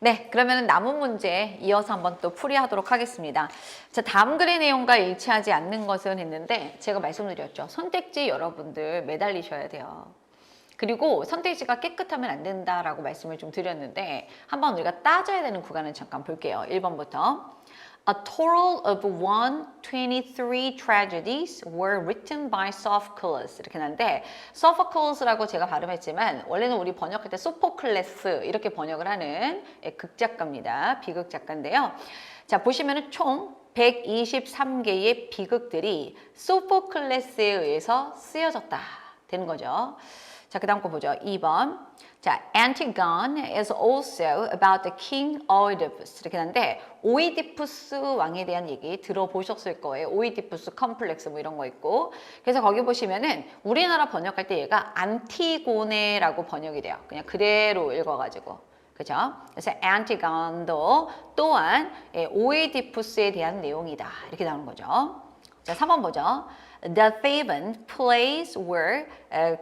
네, 그러면 남은 문제 이어서 한번 또 풀이하도록 하겠습니다. 자, 다음 글의 내용과 일치하지 않는 것은 했는데 제가 말씀드렸죠. 선택지 여러분들 매달리셔야 돼요. 그리고 선택지가 깨끗하면 안 된다라고 말씀을 좀 드렸는데 한번 우리가 따져야 되는 구간을 잠깐 볼게요. 1번부터. A total of 123 tragedies were written by Sophocles. 이렇게 나는데 Sophocles라고 제가 발음했지만 원래는 우리 번역할 때 소포클레스 이렇게 번역을 하는 극작가입니다. 비극 작가인데요. 자, 보시면은 총 123개의 비극들이 소포클레스에 의해서 쓰여졌다 되는 거죠. 자, 그 다음 거 보죠. 2번. 자, Antigone is also about the king Oedipus. 이렇게 하는데 오이디푸스 왕에 대한 얘기 들어보셨을 거예요. 오이디푸스 컴플렉스 뭐 이런 거 있고. 그래서 거기 보시면은 우리나라 번역할 때 얘가 안티고네라고 번역이 돼요. 그냥 그대로 읽어가지고. 그죠? 그래서 안티곤도 또한 오이디푸스에 대한 내용이다. 이렇게 나오는 거죠. 자, 3번 보죠. The Theban plays were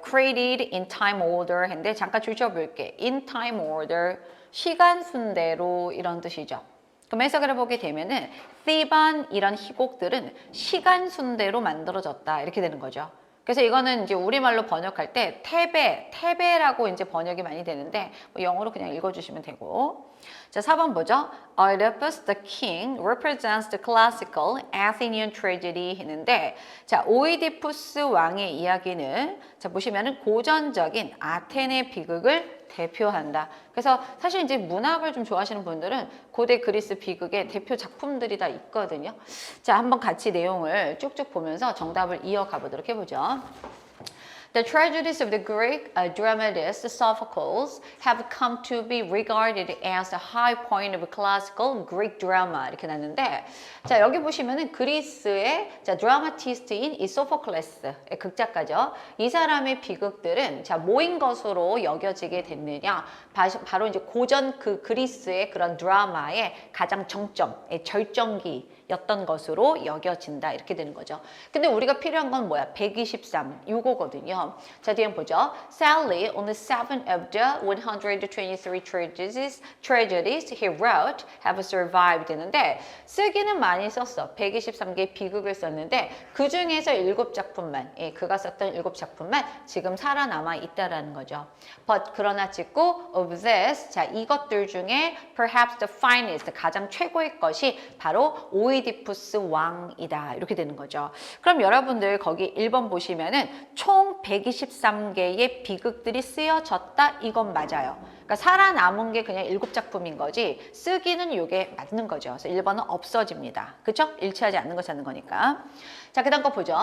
created in time order 했는데 잠깐 줄여볼게. In time order, 시간 순대로 이런 뜻이죠. 그럼 해석을 해보게 되면은 Theban 이런 희곡들은 시간 순대로 만들어졌다 이렇게 되는 거죠. 그래서 이거는 이제 우리말로 번역할 때 테베라고 이제 번역이 많이 되는데 뭐 영어로 그냥 읽어주시면 되고. 자, 4번 보죠. Oedipus the king represents the classical Athenian tragedy 했는데 자, 오이디푸스 왕의 이야기는 자, 보시면은 고전적인 아테네 비극을 대표한다. 그래서 사실 이제 문학을 좀 좋아하시는 분들은 고대 그리스 비극의 대표 작품들이 다 있거든요. 자, 한번 같이 내용을 쭉쭉 보면서 정답을 이어가 보도록 해보죠. The tragedies of the Greek dramatist Sophocles have come to be regarded as the high point of classical Greek drama. 이렇게 났는데, 자, 여기 보시면은 그리스의 자, 드라마티스트인 이 소포클레스의 극작가죠. 이 사람의 비극들은 자, 뭐인 것으로 여겨지게 됐느냐? 바로 이제 고전 그 그리스의 그런 드라마의 가장 정점, 절정기였던 것으로 여겨진다. 이렇게 되는 거죠. 근데 우리가 필요한 건 뭐야? 123, 요거거든요. 자, 뒤에 보죠. Sadly, only 7 of the 123 tragedies he wrote have survived 되는데 쓰기는 많이 썼어. 123개의 비극을 썼는데 그 중에서 7작품만, 그가 썼던 7작품만 지금 살아남아 있다라는 거죠. But 그러나 찍고 of this, 자, 이것들 중에 perhaps the finest, 가장 최고의 것이 바로 오이디푸스 왕이다. 이렇게 되는 거죠. 그럼 여러분들 거기 1번 보시면은 총 123개의 비극들이 쓰여졌다. 이건 맞아요. 그러니까 살아남은 게 그냥 7작품인 거지 쓰기는 이게 맞는 거죠. 그래서 1번은 없어집니다. 그렇죠? 일치하지 않는 거 찾는 거니까. 자, 그 다음 거 보죠.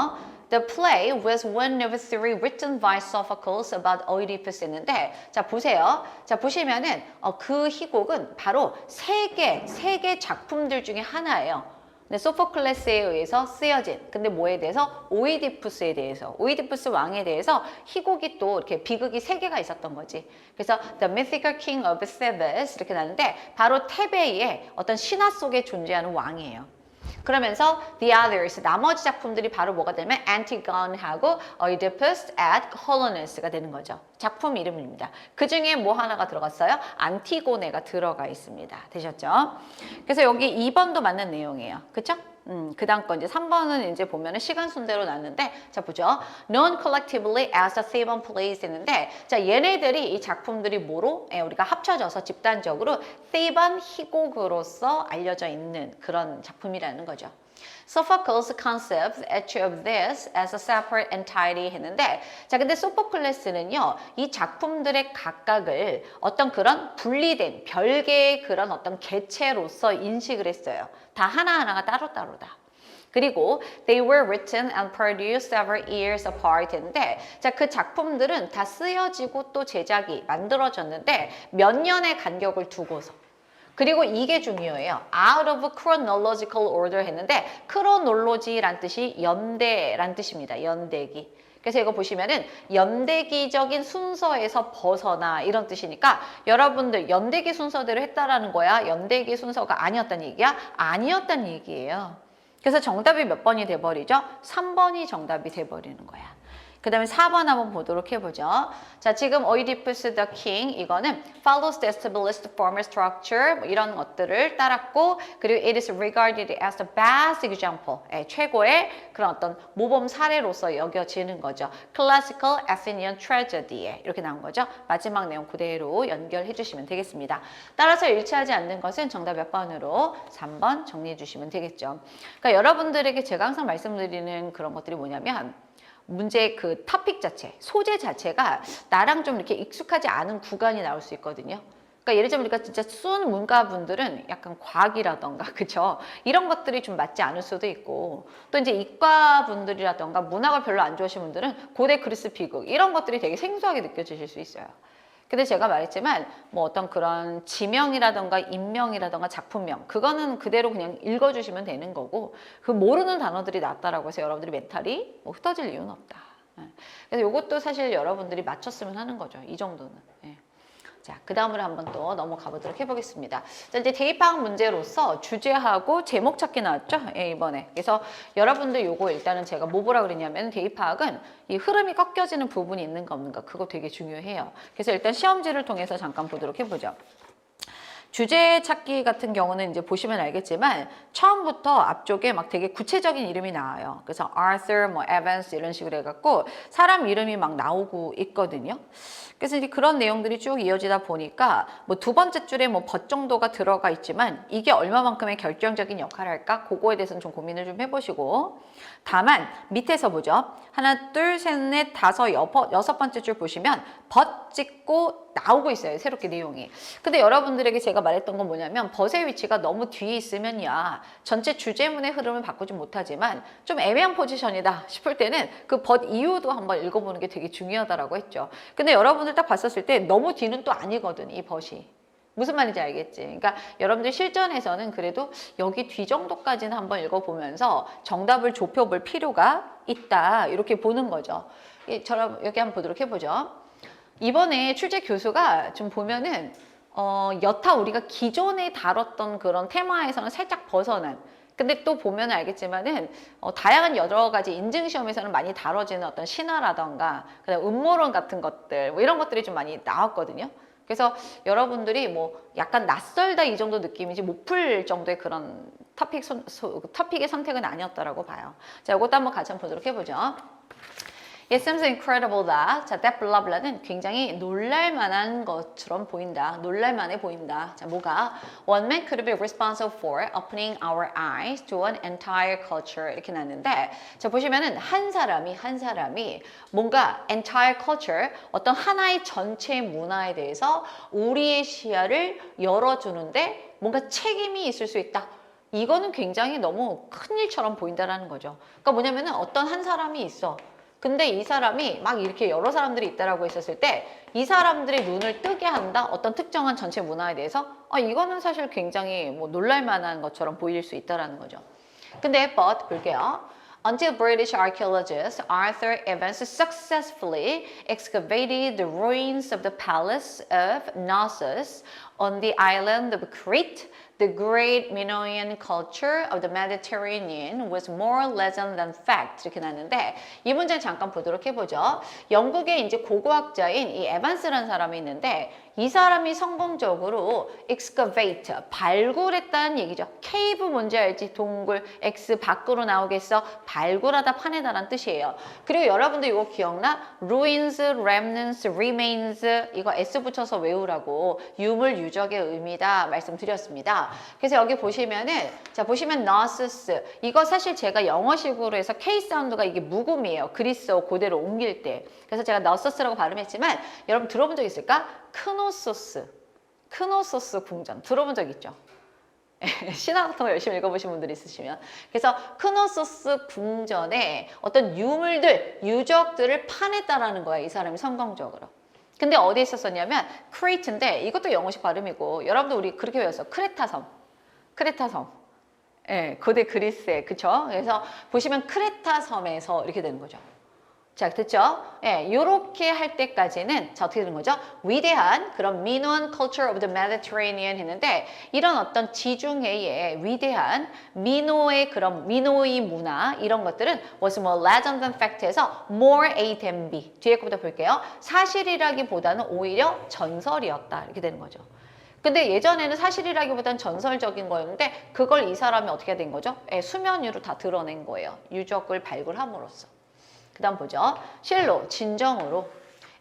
The play was one of three written by Sophocles about Oedipus 했는데 자, 보세요. 자, 보시면은 그 희곡은 바로 세 개 작품들 중에 하나예요. 근데 소포클레스에 의해서 쓰여진 근데 뭐에 대해서? 오이디푸스에 대해서 오이디푸스 왕에 대해서 희곡이 또 이렇게 비극이 3개가 있었던 거지. 그래서 The Mythical King of Thebes 이렇게 나는데 바로 테베의 어떤 신화 속에 존재하는 왕이에요. 그러면서 The Others, 나머지 작품들이 바로 뭐가 되면 Antigone하고 Oedipus at Colonus가 되는 거죠. 작품 이름입니다. 그 중에 뭐 하나가 들어갔어요? 안티고네가 들어가 있습니다. 되셨죠? 그래서 여기 2번도 맞는 내용이에요. 그쵸? 그 다음 거 이제 3번은 이제 보면은 시간 순대로 났는데 자 보죠. Known collectively as the Theban plays 했는데 자 얘네들이 이 작품들이 뭐로 우리가 합쳐져서 집단적으로 Theban 희곡으로서 알려져 있는 그런 작품이라는 거죠. Sophocles conceived each of this as a separate entity 했는데 자 근데 소포클레스는요 이 작품들의 각각을 어떤 그런 분리된 별개의 그런 어떤 개체로서 인식을 했어요. 다 하나하나가 따로따로다. 그리고 they were written and produced several years apart 했는데 자 그 작품들은 다 쓰여지고 또 제작이 만들어졌는데 몇 년의 간격을 두고서 그리고 이게 중요해요. Out of chronological order 했는데 크로놀로지란 뜻이 연대란 뜻입니다. 연대기. 그래서 이거 보시면은 연대기적인 순서에서 벗어나 이런 뜻이니까 여러분들 연대기 순서대로 했다라는 거야? 연대기 순서가 아니었다는 얘기야? 아니었다는 얘기예요. 그래서 정답이 몇 번이 돼버리죠? 3번이 정답이 돼버리는 거야. 그 다음에 4번 한번 보도록 해보죠. 자, 지금 Oedipus the King 이거는 follows the established formal structure 뭐 이런 것들을 따랐고 그리고 it is regarded as the best example 최고의 그런 어떤 모범 사례로서 여겨지는 거죠. Classical Athenian tragedy에 이렇게 나온 거죠. 마지막 내용 그대로 연결해 주시면 되겠습니다. 따라서 일치하지 않는 것은 정답 몇 번으로 3번 정리해 주시면 되겠죠. 그러니까 여러분들에게 제가 항상 말씀드리는 그런 것들이 뭐냐면 문제 그 토픽 자체, 소재 자체가 나랑 좀 이렇게 익숙하지 않은 구간이 나올 수 있거든요. 그러니까 예를 들면 우리가 진짜 순 문과분들은 약간 과학이라던가 그죠? 이런 것들이 좀 맞지 않을 수도 있고 또 이제 이과분들이라던가 문학을 별로 안 좋아하시는 분들은 고대 그리스 비극 이런 것들이 되게 생소하게 느껴지실 수 있어요. 근데 제가 말했지만 뭐 어떤 그런 지명이라던가 인명이라던가 작품명 그거는 그대로 그냥 읽어주시면 되는 거고 그 모르는 단어들이 나왔다라고 해서 여러분들이 멘탈이 뭐 흩어질 이유는 없다. 그래서 이것도 사실 여러분들이 맞췄으면 하는 거죠. 이 정도는. 자, 그 다음으로 한번 또 넘어가 보도록 해보겠습니다. 자, 이제 대입학 문제로서 주제하고 제목 찾기 나왔죠? 이번에. 그래서 여러분들 요거 일단은 제가 뭐 보라 그랬냐면 대입학은 이 흐름이 꺾여지는 부분이 있는가 없는가 그거 되게 중요해요. 그래서 일단 시험지를 통해서 잠깐 보도록 해보죠. 주제 찾기 같은 경우는 이제 보시면 알겠지만 처음부터 앞쪽에 막 되게 구체적인 이름이 나와요. 그래서 Arthur, 뭐 Evans 이런 식으로 해갖고 사람 이름이 막 나오고 있거든요. 그래서 이제 그런 내용들이 쭉 이어지다 보니까 뭐 두 번째 줄에 뭐 벗 정도가 들어가 있지만 이게 얼마만큼의 결정적인 역할을 할까? 그거에 대해서는 좀 고민을 좀 해보시고 다만 밑에서 보죠. 하나, 둘, 셋, 넷, 다섯, 여섯 번째 줄 보시면 벗 찍고 나오고 있어요. 새롭게 내용이. 근데 여러분들에게 제가 말했던 건 뭐냐면 벗의 위치가 너무 뒤에 있으면야 전체 주제문의 흐름을 바꾸지 못하지만 좀 애매한 포지션이다 싶을 때는 그 벗 이유도 한번 읽어보는 게 되게 중요하다라고 했죠. 근데 여러분들 딱 봤었을 때 너무 뒤는 또 아니거든, 이 벗이. 무슨 말인지 알겠지? 그러니까 여러분들 실전에서는 그래도 여기 뒤 정도까지는 한번 읽어보면서 정답을 좁혀볼 필요가 있다. 이렇게 보는 거죠. 저랑 여기 한번 보도록 해보죠. 이번에 출제 교수가 좀 보면은 여타 우리가 기존에 다뤘던 그런 테마에서는 살짝 벗어난 근데 또 보면 알겠지만은 다양한 여러 가지 인증 시험에서는 많이 다뤄지는 어떤 신화라던가 그다음 음모론 같은 것들 뭐 이런 것들이 좀 많이 나왔거든요. 그래서 여러분들이 뭐 약간 낯설다 이 정도 느낌이지 못 풀 정도의 그런 토픽의 선택은 아니었다라고 봐요. 자, 이것도 한번 같이 한번 보도록 해보죠. It seems incredible that 자, that blah blah는 굉장히 놀랄만한 것처럼 보인다. 놀랄만해 보인다. 자, 뭐가? One man could be responsible for opening our eyes to an entire culture 이렇게 나왔는데 자, 보시면은 한 사람이 뭔가 entire culture 어떤 하나의 전체 문화에 대해서 우리의 시야를 열어주는데 뭔가 책임이 있을 수 있다. 이거는 굉장히 너무 큰 일처럼 보인다라는 거죠. 그러니까 뭐냐면은 어떤 한 사람이 있어. 근데 이 사람이 막 이렇게 여러 사람들이 있다라고 했었을 때 이 사람들의 눈을 뜨게 한다? 어떤 특정한 전체 문화에 대해서 이거는 사실 굉장히 뭐 놀랄만한 것처럼 보일 수 있다라는 거죠. 근데 but 볼게요. Until British archaeologist Arthur Evans successfully excavated the ruins of the palace of Knossos on the island of Crete, the great Minoan culture of the Mediterranean was more legend than fact. 이렇게 나왔는데 이 문제 잠깐 보도록 해보죠. 영국의 이제 고고학자인 이 에반스라는 사람이 있는데 이 사람이 성공적으로 excavate, 발굴했다는 얘기죠. cave 뭔지 알지? 동굴, x 밖으로 나오겠어? 발굴하다, 파내다라는 뜻이에요. 그리고 여러분들 이거 기억나? ruins, remnants, remains 이거 s 붙여서 외우라고 유물, 유적의 의미다 말씀드렸습니다. 그래서 여기 보시면은 자 보시면 Knossos 이거 사실 제가 영어식으로 해서 K 사운드가 이게 묵음이에요. 그리스어 고대로 옮길 때. 그래서 제가 Knossos라고 발음했지만 여러분 들어본 적 있을까? 크노소스 궁전 들어본 적 있죠? 신화 같은 거 열심히 읽어보신 분들 있으시면 그래서 크노소스 궁전에 어떤 유물들, 유적들을 파냈다라는 거야. 이 사람이 성공적으로. 근데 어디에 있었었냐면 크레이트인데 이것도 영어식 발음이고 여러분들 우리 그렇게 배웠어. 크레타섬. 예, 고대 그리스에 그쵸? 그래서 보시면 크레타섬에서 이렇게 되는 거죠. 자, 됐죠? 예, 요렇게 할 때까지는 자, 어떻게 되는 거죠? 위대한 그런 Minoan culture of the Mediterranean 했는데 이런 어떤 지중해의 위대한 미노의 그런 미노의 문화 이런 것들은 was more legend than fact에서 more A than B. 뒤에 거부터 볼게요. 사실이라기보다는 오히려 전설이었다. 이렇게 되는 거죠. 근데 예전에는 사실이라기보다는 전설적인 거였는데 그걸 이 사람이 어떻게 된 거죠? 예, 수면 위로 다 드러낸 거예요. 유적을 발굴함으로써. 그 다음 보죠. 실로, 진정으로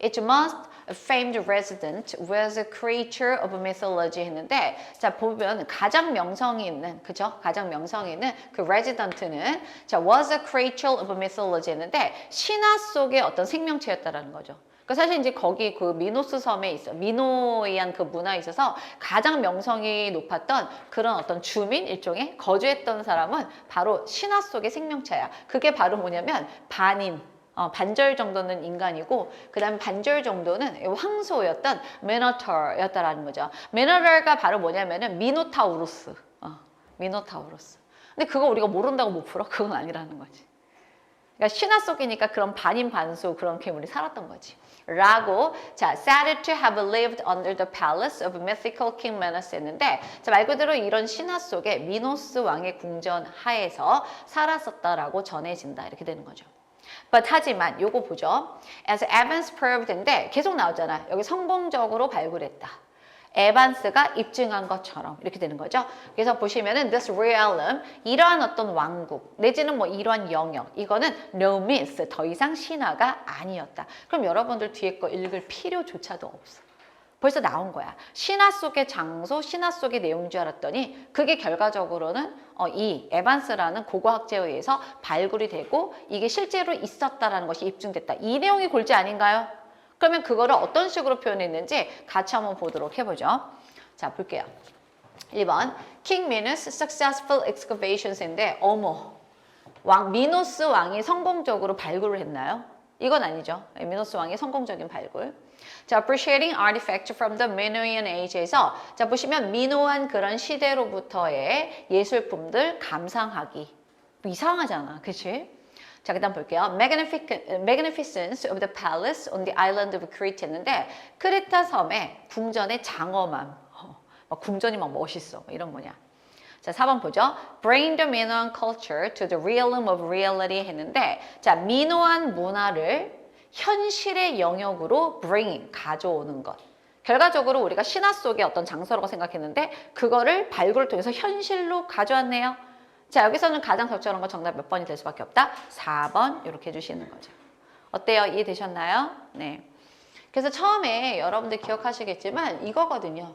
It must a famed resident was a creature of mythology 했는데 자 보면 가장 명성이 있는 그죠? 가장 명성이 있는 그 resident는 자 was a creature of mythology 했는데 신화 속의 어떤 생명체였다라는 거죠. 그러니까 사실 이제 거기 그 미노스 섬에 있어 미노이한 그 문화에 있어서 가장 명성이 높았던 그런 어떤 주민 일종의 거주했던 사람은 바로 신화 속의 생명체야. 그게 바로 뭐냐면 반절 정도는 인간이고 그 다음에 반절 정도는 황소였던 미노타우였다라는 거죠. 미노타우가 바로 뭐냐면은 미노타우루스. 미노타우루스. 근데 그거 우리가 모른다고 못 풀어? 그건 아니라는 거지. 그러니까 신화 속이니까 그런 반인 반수 그런 괴물이 살았던 거지. 라고 자 said to have lived under the palace of mythical King Minos 했는데 자 말 그대로 이런 신화 속에 미노스 왕의 궁전 하에서 살았었다라고 전해진다 이렇게 되는 거죠. But 하지만 요거 보죠. As Evans proved인데 계속 나오잖아. 여기 성공적으로 발굴했다. 에반스가 입증한 것처럼 이렇게 되는 거죠. 그래서 보시면은 this realm 이러한 어떤 왕국 내지는 뭐 이러한 영역 이거는 no myth 더 이상 신화가 아니었다. 그럼 여러분들 뒤에 거 읽을 필요조차도 없어. 벌써 나온 거야. 신화 속의 장소, 신화 속의 내용인 줄 알았더니 그게 결과적으로는 이 에반스라는 고고학자에 의해서 발굴이 되고 이게 실제로 있었다라는 것이 입증됐다. 이 내용이 골지 아닌가요? 그러면 그거를 어떤 식으로 표현했는지 같이 한번 보도록 해보죠. 자, 볼게요. 1번 King Minos Successful Excavations인데 어머, 미노스 왕이 성공적으로 발굴을 했나요? 이건 아니죠. 미노스 왕의 성공적인 발굴. 자, appreciating artifacts from the Minoan Age에서 자 보시면 미노한 그런 시대로부터의 예술품들 감상하기. 이상하잖아, 그치? 자, 그 다음 볼게요. Magnificence of the palace on the island of Crete 했는데 크레타 섬의 궁전의 장엄함. 막 궁전이 막 멋있어. 이런 거냐. 자, 4번 보죠. Bring the Minoan culture to the realm of reality 했는데 자, 미노한 문화를 현실의 영역으로 bring, 가져오는 것. 결과적으로 우리가 신화 속의 어떤 장소라고 생각했는데 그거를 발굴을 통해서 현실로 가져왔네요. 자, 여기서는 가장 적절한 건 정답 몇 번이 될 수밖에 없다? 4번 이렇게 해주시는 거죠. 어때요? 이해되셨나요? 네. 그래서 처음에 여러분들 기억하시겠지만 이거거든요.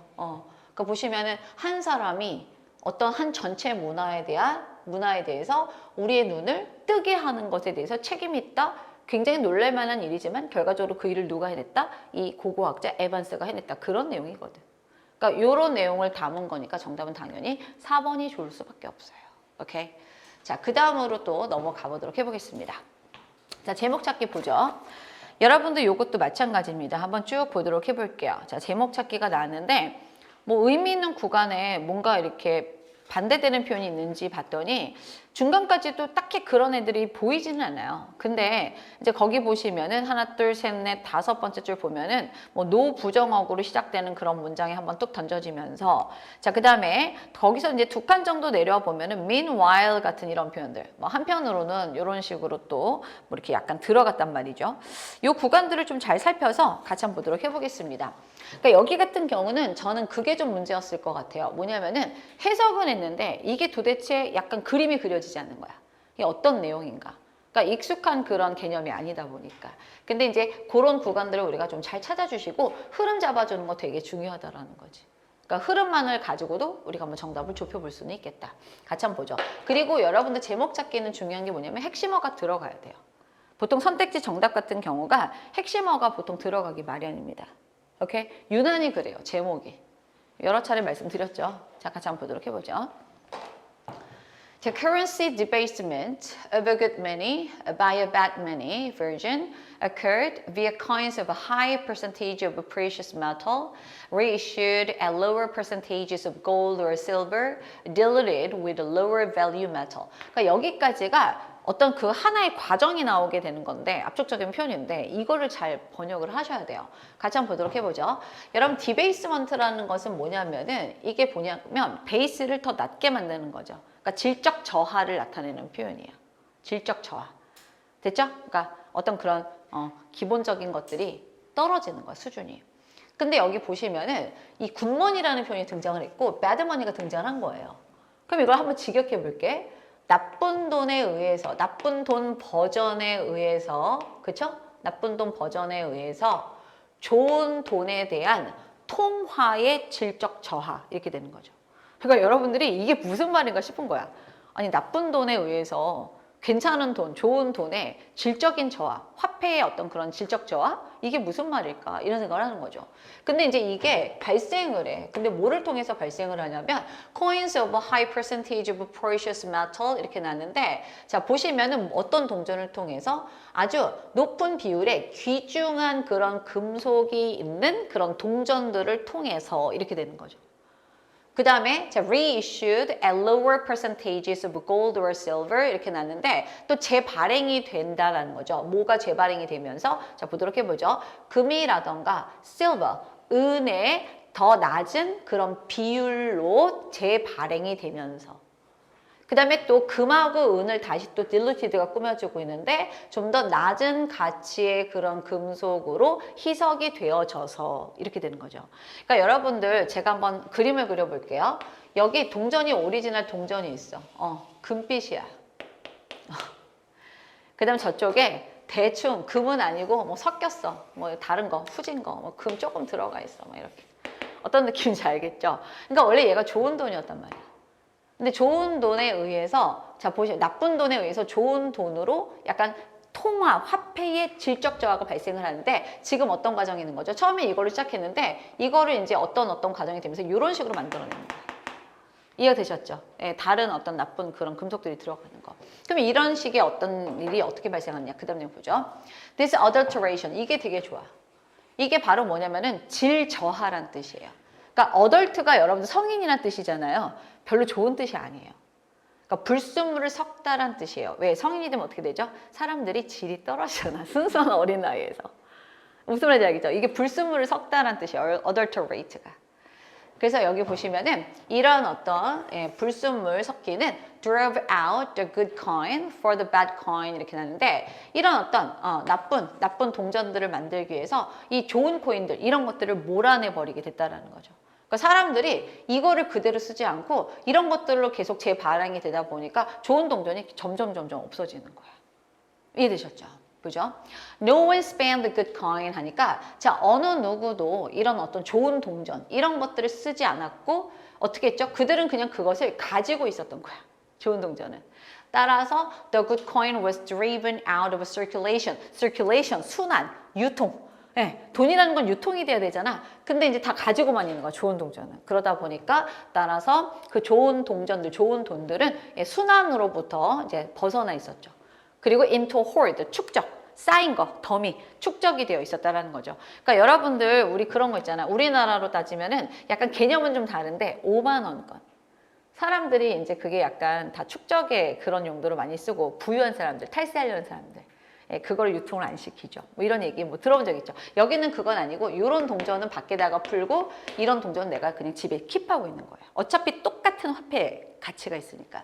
그 보시면은 한 사람이 어떤 한 전체 문화에 대해서 우리의 눈을 뜨게 하는 것에 대해서 책임이 있다? 굉장히 놀랄만한 일이지만 결과적으로 그 일을 누가 해냈다? 이 고고학자 에반스가 해냈다. 그런 내용이거든. 그러니까 이런 내용을 담은 거니까 정답은 당연히 4번이 좋을 수밖에 없어요. 오케이. 자, 그 다음으로 또 넘어가 보도록 해보겠습니다. 자, 제목 찾기 보죠. 여러분도 이것도 마찬가지입니다. 한번 쭉 보도록 해볼게요. 자, 제목 찾기가 나왔는데 뭐 의미 있는 구간에 뭔가 이렇게 반대되는 표현이 있는지 봤더니 중간까지도 딱히 그런 애들이 보이지는 않아요. 근데 이제 거기 보시면은 하나, 둘, 셋, 넷, 다섯 번째 줄 보면은 뭐 노 부정어구로 시작되는 그런 문장이 한번 뚝 던져지면서 자, 그 다음에 거기서 이제 두 칸 정도 내려와 보면은 meanwhile 같은 이런 표현들 뭐 한편으로는 이런 식으로 또 뭐 이렇게 약간 들어갔단 말이죠. 요 구간들을 좀 잘 살펴서 같이 한번 보도록 해보겠습니다. 그러니까 여기 같은 경우는 저는 그게 좀 문제였을 것 같아요. 뭐냐면은 해석은 했는데 이게 도대체 약간 그림이 그려지지 않는 거야. 이게 어떤 내용인가. 그러니까 익숙한 그런 개념이 아니다 보니까. 근데 이제 그런 구간들을 우리가 좀 잘 찾아주시고 흐름 잡아주는 거 되게 중요하다라는 거지. 그러니까 흐름만을 가지고도 우리가 한번 정답을 좁혀볼 수는 있겠다. 같이 한번 보죠. 그리고 여러분들 제목 찾기는 중요한 게 뭐냐면 핵심어가 들어가야 돼요. 보통 선택지 정답 같은 경우가 핵심어가 보통 들어가기 마련입니다. 오케이? 유난히 그래요. 제목이. 여러 차례 말씀드렸죠. 자, 같이 한번 보도록 해보죠. The currency debasement of a good many by a bad many version occurred via coins of a high percentage of a precious metal reissued at lower percentages of gold or silver diluted with a lower value metal. 그러니까 여기까지가 어떤 그 하나의 과정이 나오게 되는 건데 압축적인 표현인데 이거를 잘 번역을 하셔야 돼요. 같이 한번 보도록 해보죠. 여러분 디베이스먼트라는 것은 뭐냐면은 이게 뭐냐면 베이스를 더 낮게 만드는 거죠. 그러니까 질적 저하를 나타내는 표현이에요. 질적 저하. 됐죠? 그러니까 어떤 그런 기본적인 것들이 떨어지는 거야, 수준이. 근데 여기 보시면은 이 굿머니라는 표현이 등장을 했고 배드머니가 등장한 거예요. 그럼 이걸 한번 직역해 볼게. 나쁜 돈에 의해서, 나쁜 돈 버전에 의해서, 그쵸? 나쁜 돈 버전에 의해서 좋은 돈에 대한 통화의 질적 저하 이렇게 되는 거죠. 그러니까 여러분들이 이게 무슨 말인가 싶은 거야. 아니 나쁜 돈에 의해서 괜찮은 돈, 좋은 돈의 질적인 저하, 화폐의 어떤 그런 질적 저하? 이게 무슨 말일까? 이런 생각을 하는 거죠. 근데 이제 이게 발생을 해. 근데 뭐를 통해서 발생을 하냐면 coins of a high percentage of precious metal 이렇게 나왔는데 자 보시면은 어떤 동전을 통해서 아주 높은 비율의 귀중한 그런 금속이 있는 그런 동전들을 통해서 이렇게 되는 거죠. 그 다음에 reissued at lower percentages of gold or silver 이렇게 났는데 또 재발행이 된다라는 거죠. 뭐가 재발행이 되면서 자 보도록 해보죠. 금이라던가 silver, 은의 더 낮은 그런 비율로 재발행이 되면서 그 다음에 또 금하고 은을 다시 또 딜루티드가 꾸며주고 있는데 좀 더 낮은 가치의 그런 금속으로 희석이 되어져서 이렇게 되는 거죠. 그러니까 여러분들 제가 한번 그림을 그려볼게요. 여기 동전이 오리지널 동전이 있어. 금빛이야. 그 다음 저쪽에 대충 금은 아니고 뭐 섞였어. 뭐 다른 거, 후진 거, 뭐 금 조금 들어가 있어. 뭐 이렇게. 어떤 느낌인지 알겠죠? 그러니까 원래 얘가 좋은 돈이었단 말이야. 근데 좋은 돈에 의해서 자 보시면 나쁜 돈에 의해서 좋은 돈으로 약간 통화, 화폐의 질적 저하가 발생을 하는데 지금 어떤 과정이 있는 거죠? 처음에 이거를 시작했는데 이거를 이제 어떤 과정이 되면서 이런 식으로 만들어내는 거예요. 이해가 되셨죠? 예, 다른 어떤 나쁜 그런 금속들이 들어가는 거. 그럼 이런 식의 어떤 일이 어떻게 발생하느냐? 그 다음 내용 보죠. This adulteration. 이게 되게 좋아. 이게 바로 뭐냐면은 질 저하란 뜻이에요. 그러니까 adult가 여러분들 성인이란 뜻이잖아요. 별로 좋은 뜻이 아니에요. 그러니까 불순물을 섞다란 뜻이에요. 왜? 성인이 되면 어떻게 되죠? 사람들이 질이 떨어지잖아. 순수한 어린 나이에서. 무슨 말인지 알겠죠? 이게 불순물을 섞다란 뜻이에요. adulterate가. 그래서 여기 보시면은 이런 어떤 불순물 섞기는 drove out the good coin for the bad coin 이렇게 나는데 이런 어떤 나쁜 동전들을 만들기 위해서 이 좋은 코인들 이런 것들을 몰아내 버리게 됐다라는 거죠. 그러니까 사람들이 이거를 그대로 쓰지 않고 이런 것들로 계속 재발행이 되다 보니까 좋은 동전이 점점 없어지는 거야. 이해되셨죠? 그죠? No one spent the good coin 하니까 자 어느 누구도 이런 어떤 좋은 동전 이런 것들을 쓰지 않았고 어떻게 했죠? 그들은 그냥 그것을 가지고 있었던 거야. 좋은 동전은. 따라서 the good coin was driven out of circulation. circulation, 순환, 유통. 네, 돈이라는 건 유통이 돼야 되잖아. 근데 이제 다 가지고만 있는 거야, 좋은 동전은. 그러다 보니까 따라서 그 좋은 동전들, 좋은 돈들은 순환으로부터 이제 벗어나 있었죠. 그리고 into hoard, 축적, 쌓인 거, 더미, 축적이 되어 있었다라는 거죠. 그러니까 여러분들 우리 그런 거 있잖아. 우리나라로 따지면은 약간 개념은 좀 다른데 5만 원권. 사람들이 이제 그게 약간 다 축적의 그런 용도로 많이 쓰고 부유한 사람들, 탈세하려는 사람들. 그걸 유통을 안 시키죠. 뭐 이런 얘기 뭐 들어본 적 있죠. 여기는 그건 아니고 이런 동전은 밖에다가 풀고 이런 동전은 내가 그냥 집에 킵하고 있는 거예요. 어차피 똑같은 화폐 가치가 있으니까.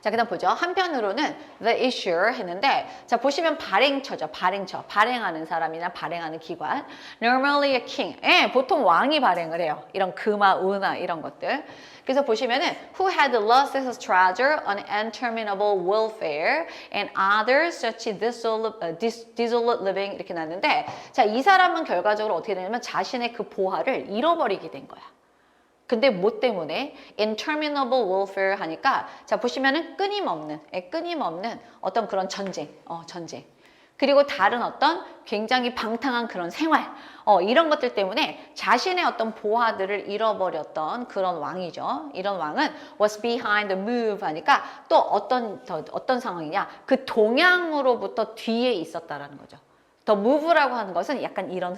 자, 그 다음 보죠. 한편으로는 the issuer 했는데 자 보시면 발행처죠. 발행처. 발행하는 사람이나 발행하는 기관. Normally a king. 보통 왕이 발행을 해요. 이런 금화, 은화 이런 것들. 그래서 보시면은 who had lost his treasure on interminable welfare and others such dissolute living 이렇게 났는데 자, 이 사람은 결과적으로 어떻게 되냐면 자신의 그 보화를 잃어버리게 된 거야. 근데 뭐 때문에? interminable warfare 하니까 자 보시면은 끊임없는 어떤 그런 전쟁. 그리고 다른 어떤 굉장히 방탕한 그런 생활. 이런 것들 때문에 자신의 어떤 보화들을 잃어버렸던 그런 왕이죠. 이런 왕은 was behind the move 하니까 또 어떤 상황이냐? 그 동향으로부터 뒤에 있었다라는 거죠. the move라고 하는 것은 약간 이런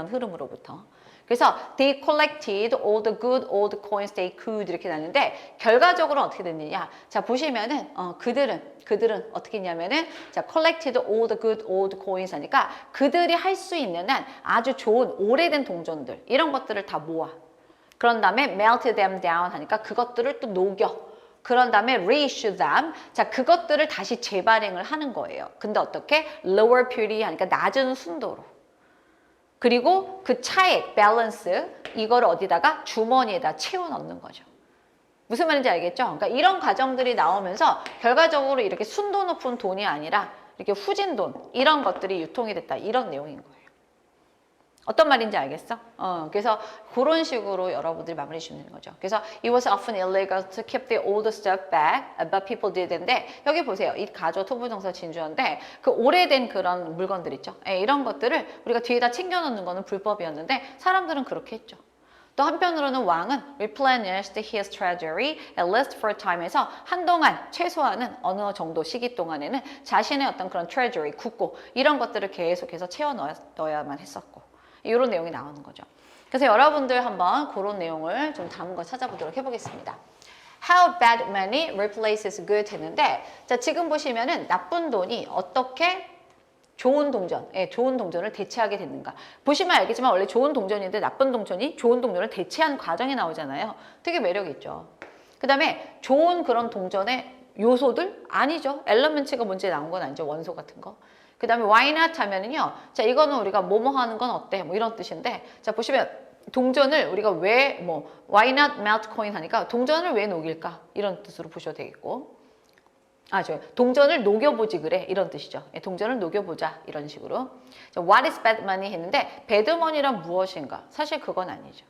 흐름으로부터. 그래서 they collected all the good old coins they could 이렇게 나는데 결과적으로 어떻게 됐느냐? 자 보시면은 그들은 어떻게 했냐면은 자 collected all the good old coins 하니까 그들이 할 수 있는 한 아주 좋은 오래된 동전들 이런 것들을 다 모아. 그런 다음에 melt them down 하니까 그것들을 또 녹여. 그런 다음에 reissue them. 자, 그것들을 다시 재발행을 하는 거예요. 근데 어떻게? lower purity 하니까 낮은 순도로. 그리고 그 차액, 밸런스 이거를 어디다가 주머니에다 채워 넣는 거죠. 무슨 말인지 알겠죠? 그러니까 이런 과정들이 나오면서 결과적으로 이렇게 순도 높은 돈이 아니라 이렇게 후진 돈 이런 것들이 유통이 됐다. 이런 내용인 거예요. 어떤 말인지 알겠어? 그래서 그런 식으로 여러분들이 마무리해 주시면 되는 거죠. 그래서 it was often illegal to keep the old stuff back, but people did인데 여기 보세요. 이 가조 토부정사 진주어인데 그 오래된 그런 물건들 있죠. 이런 것들을 우리가 뒤에다 챙겨놓는 거는 불법이었는데 사람들은 그렇게 했죠. 또 한편으로는 왕은 replenished his treasury at least for a time에서 한동안 최소한은 어느 정도 시기 동안에는 자신의 어떤 그런 treasury, 국고 이런 것들을 계속해서 채워 넣어야만 했었고 이런 내용이 나오는 거죠. 그래서 여러분들 한번 그런 내용을 좀 담은 거 찾아보도록 해보겠습니다. How bad money replaces good 했는데 자 지금 보시면은 나쁜 돈이 어떻게 좋은 동전, 좋은 동전을 대체하게 됐는가. 보시면 알겠지만 원래 좋은 동전인데 나쁜 동전이 좋은 동전을 대체하는 과정이 나오잖아요. 되게 매력 있죠. 그 다음에 좋은 그런 동전의 요소들? 아니죠. 엘러멘츠가 문제에 나온 건 아니죠. 원소 같은 거. 그 다음에 why not 하면은요. 자, 이거는 우리가 뭐뭐 하는 건 어때? 뭐 이런 뜻인데 자, 보시면 동전을 우리가 왜 뭐 why not melt coin 하니까 동전을 왜 녹일까? 이런 뜻으로 보셔도 되겠고 동전을 녹여보지 그래 이런 뜻이죠. 동전을 녹여보자 이런 식으로. 자, what is bad money 했는데 bad money란 무엇인가? 사실 그건 아니죠.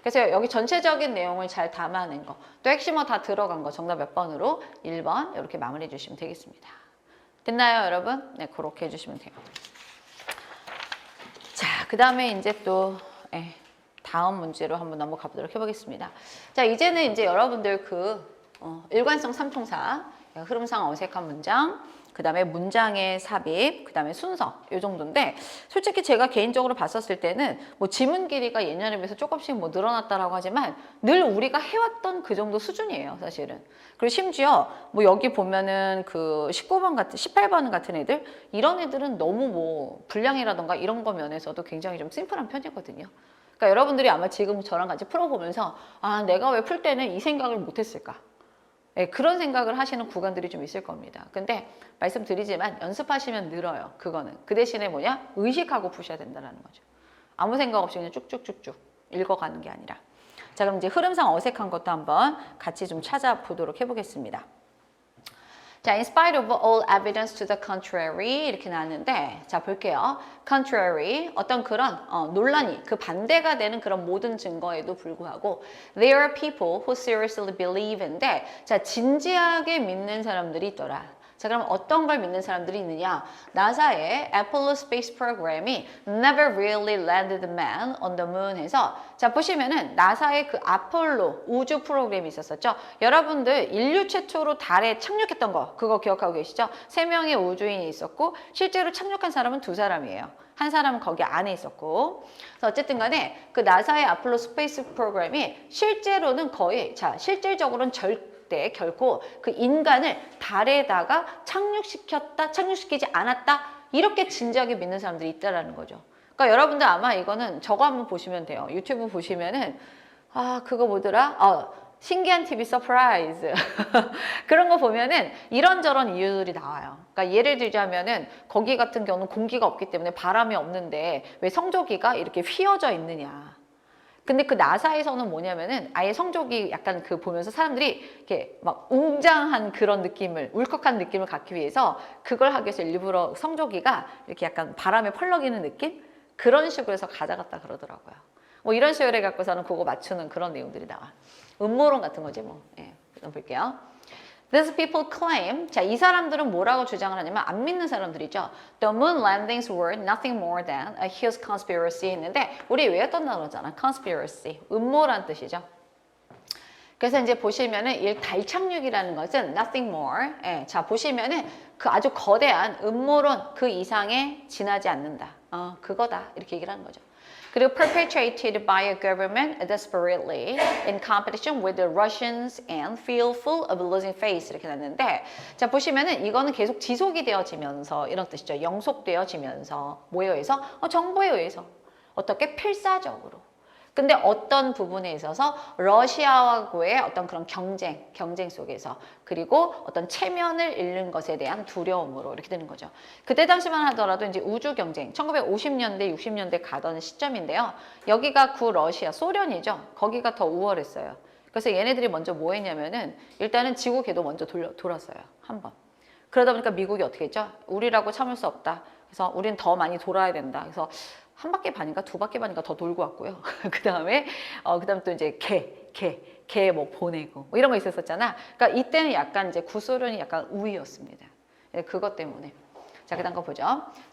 그래서 여기 전체적인 내용을 잘 담아낸 거, 또 핵심어 다 들어간 거 정답 몇 번으로 1번 이렇게 마무리해 주시면 되겠습니다. 됐나요, 여러분? 네, 그렇게 해주시면 돼요. 자, 그 다음에 이제 또 다음 문제로 한번 넘어가 보도록 해보겠습니다. 자, 이제는 이제 여러분들 일관성 삼총사, 흐름상 어색한 문장, 그 다음에 문장의 삽입, 그 다음에 순서 이 정도인데 솔직히 제가 개인적으로 봤었을 때는 뭐 지문 길이가 예년에 비해서 조금씩 뭐 늘어났다라고 하지만 늘 우리가 해왔던 그 정도 수준이에요, 사실은. 그리고 심지어 뭐 여기 보면은 그 19번 같은 18번 같은 애들 이런 애들은 너무 뭐 분량이라던가 이런 거 면에서도 굉장히 좀 심플한 편이거든요. 그러니까 여러분들이 아마 지금 저랑 같이 풀어보면서 아 내가 왜 풀 때는 이 생각을 못했을까? 그런 생각을 하시는 구간들이 좀 있을 겁니다. 근데 말씀드리지만 연습하시면 늘어요. 그거는. 그 대신에 뭐냐? 의식하고 푸셔야 된다는 거죠. 아무 생각 없이 그냥 쭉쭉쭉쭉 읽어가는 게 아니라. 자, 그럼 이제 흐름상 어색한 것도 한번 같이 좀 찾아보도록 해보겠습니다. 자, in spite of all evidence to the contrary 이렇게 나왔는데 자 볼게요. contrary 어떤 그런 논란이 그 반대가 되는 그런 모든 증거에도 불구하고 there are people who seriously believe인데 자 진지하게 믿는 사람들이 있더라. 자 그럼 어떤 걸 믿는 사람들이 있느냐? 나사의 Apollo Space Program이 never really landed man on the moon 해서 자 보시면은 나사의 그 아폴로 우주 프로그램이 있었었죠. 여러분들 인류 최초로 달에 착륙했던 거 그거 기억하고 계시죠? 3명의 우주인이 있었고 실제로 착륙한 사람은 2사람이에요. 한 사람은 거기 안에 있었고 그래서 어쨌든 간에 그 나사의 아폴로 스페이스 프로그램이 실제로는 거의 실질적으로는 결코 그 인간을 달에다가 착륙시키지 않았다 이렇게 진지하게 믿는 사람들이 있다라는 거죠. 그러니까 여러분들 아마 이거는 저거 한번 보시면 돼요. 유튜브 보시면은 그거 뭐더라? 신기한 TV 서프라이즈 그런 거 보면은 이런저런 이유들이 나와요. 그러니까 예를 들자면은 거기 같은 경우는 공기가 없기 때문에 바람이 없는데 왜 성조기가 이렇게 휘어져 있느냐. 근데 그 나사에서는 뭐냐면은 아예 성조기 약간 그 보면서 사람들이 이렇게 막 웅장한 그런 느낌을 울컥한 느낌을 갖기 위해서 그걸 하기 위해서 일부러 성조기가 이렇게 약간 바람에 펄럭이는 느낌? 그런 식으로 해서 가져갔다 그러더라고요. 뭐 이런 식으로 해갖고서는 그거 맞추는 그런 내용들이 나와. 음모론 같은 거지 뭐. 한번 볼게요. These people claim, 자, 이 사람들은 뭐라고 주장을 하냐면 안 믿는 사람들이죠. The moon landings were nothing more than a huge conspiracy 했는데 우리 외웠던 단어잖아. conspiracy, 음모란 뜻이죠. 그래서 이제 보시면은 이 달 착륙이라는 것은 nothing more. 자, 보시면은 그 아주 거대한 음모론 그 이상에 지나지 않는다. 그거다. 이렇게 얘기를 하는 거죠. 그리고 perpetrated by a government desperately in competition with the Russians and fearful of losing face 이렇게 났는데 자 보시면은 이거는 계속 지속이 되어지면서 이런 뜻이죠. 영속되어지면서 뭐에 의해서? 정보에 의해서 어떻게 필사적으로 근데 어떤 부분에 있어서 러시아하고의 어떤 그런 경쟁 속에서 그리고 어떤 체면을 잃는 것에 대한 두려움으로 이렇게 되는 거죠. 그때 당시만 하더라도 이제 우주 경쟁, 1950년대, 60년대 가던 시점인데요. 여기가 구러시아, 소련이죠. 거기가 더 우월했어요. 그래서 얘네들이 먼저 뭐 했냐면은 일단은 지구 궤도 먼저 돌았어요. 한 번. 그러다 보니까 미국이 어떻게 했죠? 우리라고 참을 수 없다. 그래서 우리는 더 많이 돌아야 된다. 그래서 한 바퀴 반인가 두 바퀴 반인가 더 돌고 왔고요. 그 다음에 또 이제 개 뭐 보내고 뭐 이런 거 있었잖아. 그러니까 이때는 약간 이제 구소련이 약간 우위였습니다. 그것 때문에. 자, 그 다음 거 보죠.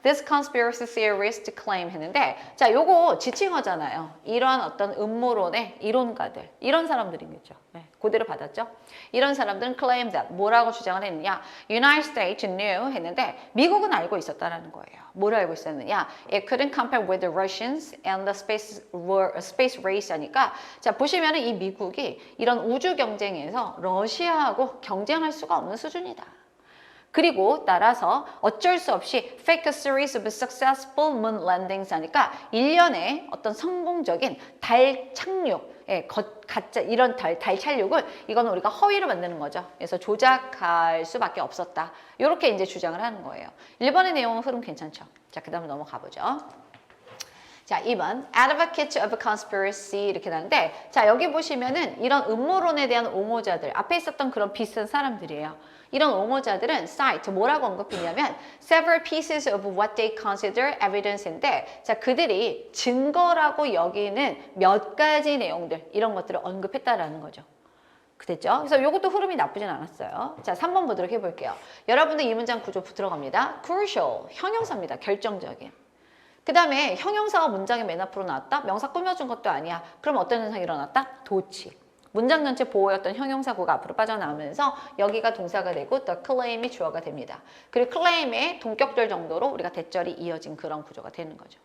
This conspiracy theorist claim 했는데, 자, 요거 지칭어잖아요. 이러한 어떤 음모론의 이론가들, 이런 사람들이겠죠. 네, 그대로 받았죠. 이런 사람들은 claim that 뭐라고 주장을 했느냐? United States knew 했는데 미국은 알고 있었다라는 거예요. 뭘 알고 있었느냐? It couldn't compare with the Russians and the space race 하니까 자 보시면은 이 미국이 이런 우주 경쟁에서 러시아하고 경쟁할 수가 없는 수준이다. 그리고 따라서 어쩔 수 없이 fake a series of successful moon landings 하니까 1년에 어떤 성공적인 달 착륙, 가짜 이런 달 착륙을 이거는 우리가 허위로 만드는 거죠. 그래서 조작할 수밖에 없었다. 이렇게 이제 주장을 하는 거예요. 1번의 내용은 흐름 괜찮죠? 자, 그 다음에 넘어가 보죠. 자, 2번 Advocates of Conspiracy 이렇게 나는데 자, 여기 보시면은 이런 음모론에 대한 옹호자들 앞에 있었던 그런 비슷한 사람들이에요. 이런 옹호자들은 cite 뭐라고 언급했냐면 several pieces of what they consider evidence인데 자, 그들이 증거라고 여기는 몇 가지 내용들 이런 것들을 언급했다라는 거죠. 됐죠? 그래서 이것도 흐름이 나쁘진 않았어요. 자, 3번 보도록 해볼게요. 여러분들 이 문장 구조 들어갑니다. crucial, 형용사입니다. 결정적인. 그 다음에 형용사가 문장의 맨 앞으로 나왔다? 명사 꾸며준 것도 아니야. 그럼 어떤 현상이 일어났다? 도치. 문장 전체 보호였던 형용사구가 앞으로 빠져나오면서 여기가 동사가 되고 the claim이 주어가 됩니다. 그리고 claim의 동격절 정도로 우리가 대절이 이어진 그런 구조가 되는 거죠.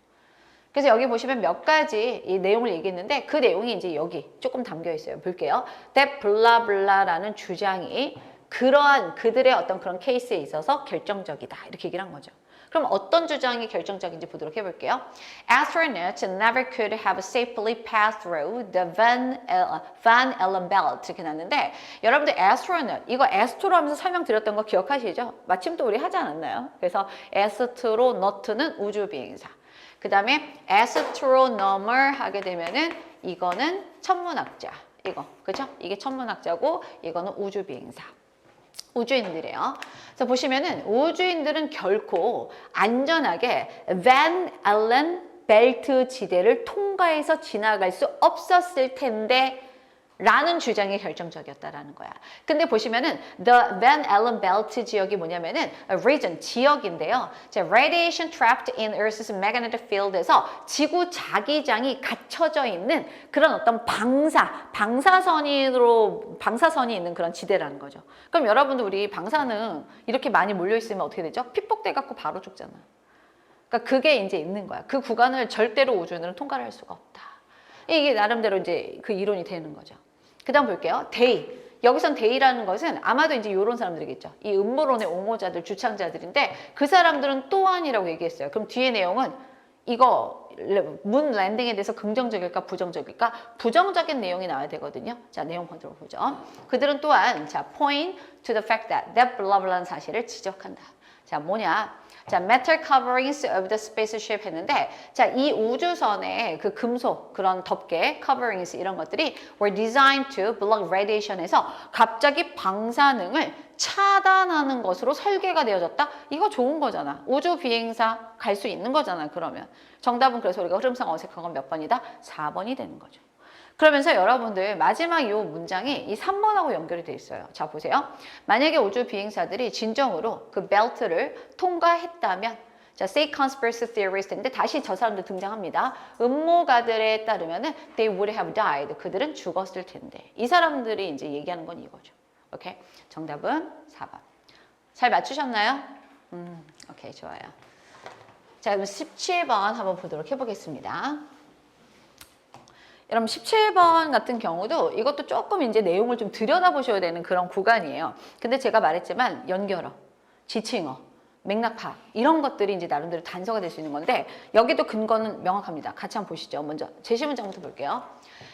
그래서 여기 보시면 몇 가지 이 내용을 얘기했는데 그 내용이 이제 여기 조금 담겨 있어요. 볼게요. that blah blah라는 주장이 그러한 그들의 어떤 그런 케이스에 있어서 결정적이다. 이렇게 얘기를 한 거죠. 그럼 어떤 주장이 결정적인지 보도록 해볼게요. Astronauts never could have safely passed through the Van Allen belt 이렇게 났는데 여러분들 astronaut 이거 astro로 하면서 설명드렸던 거 기억하시죠? 마침 또 우리 하지 않았나요? 그래서 astronaut는 우주 비행사. 그 다음에 astronomer 하게 되면은 이거는 천문학자. 이거 그죠? 이게 천문학자고 이거는 우주 비행사. 우주인들이에요. 그래서 보시면은 우주인들은 결코 안전하게 반 알렌 벨트 지대를 통과해서 지나갈 수 없었을 텐데 라는 주장이 결정적이었다라는 거야. 근데 보시면은 the Van Allen Belt 지역이 뭐냐면은 region 지역인데요. 자, radiation trapped in Earth's magnetic field에서 지구 자기장이 갇혀져 있는 그런 어떤 방사선이 있는 그런 지대라는 거죠. 그럼 여러분들 우리 방사능 이렇게 많이 몰려 있으면 어떻게 되죠? 픽복돼 갖고 바로 죽잖아. 그러니까 그게 이제 있는 거야. 그 구간을 절대로 우주인들은 통과를 할 수가 없다. 이게 나름대로 이제 그 이론이 되는 거죠. 그 다음 볼게요. 데이. 여기선 데이라는 것은 아마도 이제 이런 사람들이겠죠. 이 음모론의 옹호자들, 주창자들인데 그 사람들은 또한이라고 얘기했어요. 그럼 뒤에 내용은 이거 문 랜딩에 대해서 긍정적일까 부정적일까? 부정적인 내용이 나와야 되거든요. 자, 내용 먼저 보죠. 그들은 또한 자, point to the fact that blah blah라는 사실을 지적한다. 자, 뭐냐? 자, metal coverings of the spaceship 했는데 자, 이 우주선의 그 금속 그런 덮개 coverings 이런 것들이 were designed to block radiation에서 갑자기 방사능을 차단하는 것으로 설계가 되어졌다? 이거 좋은 거잖아. 우주 비행사 갈 수 있는 거잖아. 그러면 정답은 그래서 우리가 흐름상 어색한 건 몇 번이다? 4번이 되는 거죠. 그러면서 여러분들 마지막 이 문장이 이 3번하고 연결이 돼 있어요. 자, 보세요. 만약에 우주 비행사들이 진정으로 그 벨트를 통과했다면 자, say conspiracy theorist인데 다시 저 사람들 등장합니다. 음모가들에 따르면은 they would have died. 그들은 죽었을 텐데. 이 사람들이 이제 얘기하는 건 이거죠. 오케이. 정답은 4번. 잘 맞추셨나요? 오케이, 좋아요. 자, 그럼 17번 한번 보도록 해보겠습니다. 여러분 17번 같은 경우도 이것도 조금 이제 내용을 좀 들여다보셔야 되는 그런 구간이에요. 근데 제가 말했지만 연결어, 지칭어, 맥락 파악 이런 것들이 이제 나름대로 단서가 될 수 있는 건데 여기도 근거는 명확합니다. 같이 한번 보시죠. 먼저 제시 문장부터 볼게요.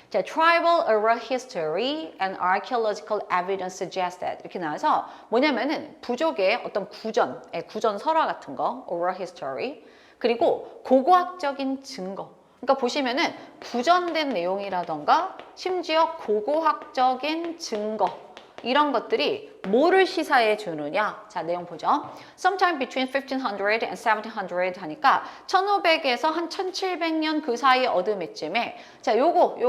자, tribal oral history and archaeological evidence suggest that 이렇게 나와서 뭐냐면은 부족의 어떤 구전 설화 같은 거 oral history 그리고 고고학적인 증거 그러니까 보시면은 부전된 내용이라던가 심지어 고고학적인 증거 이런 것들이 뭐를 시사해 주느냐? 자, 내용 보죠. Sometime between 1500 and 1700 하니까 1500에서 한 1700년 그 사이 어둠에쯤에 자, 요거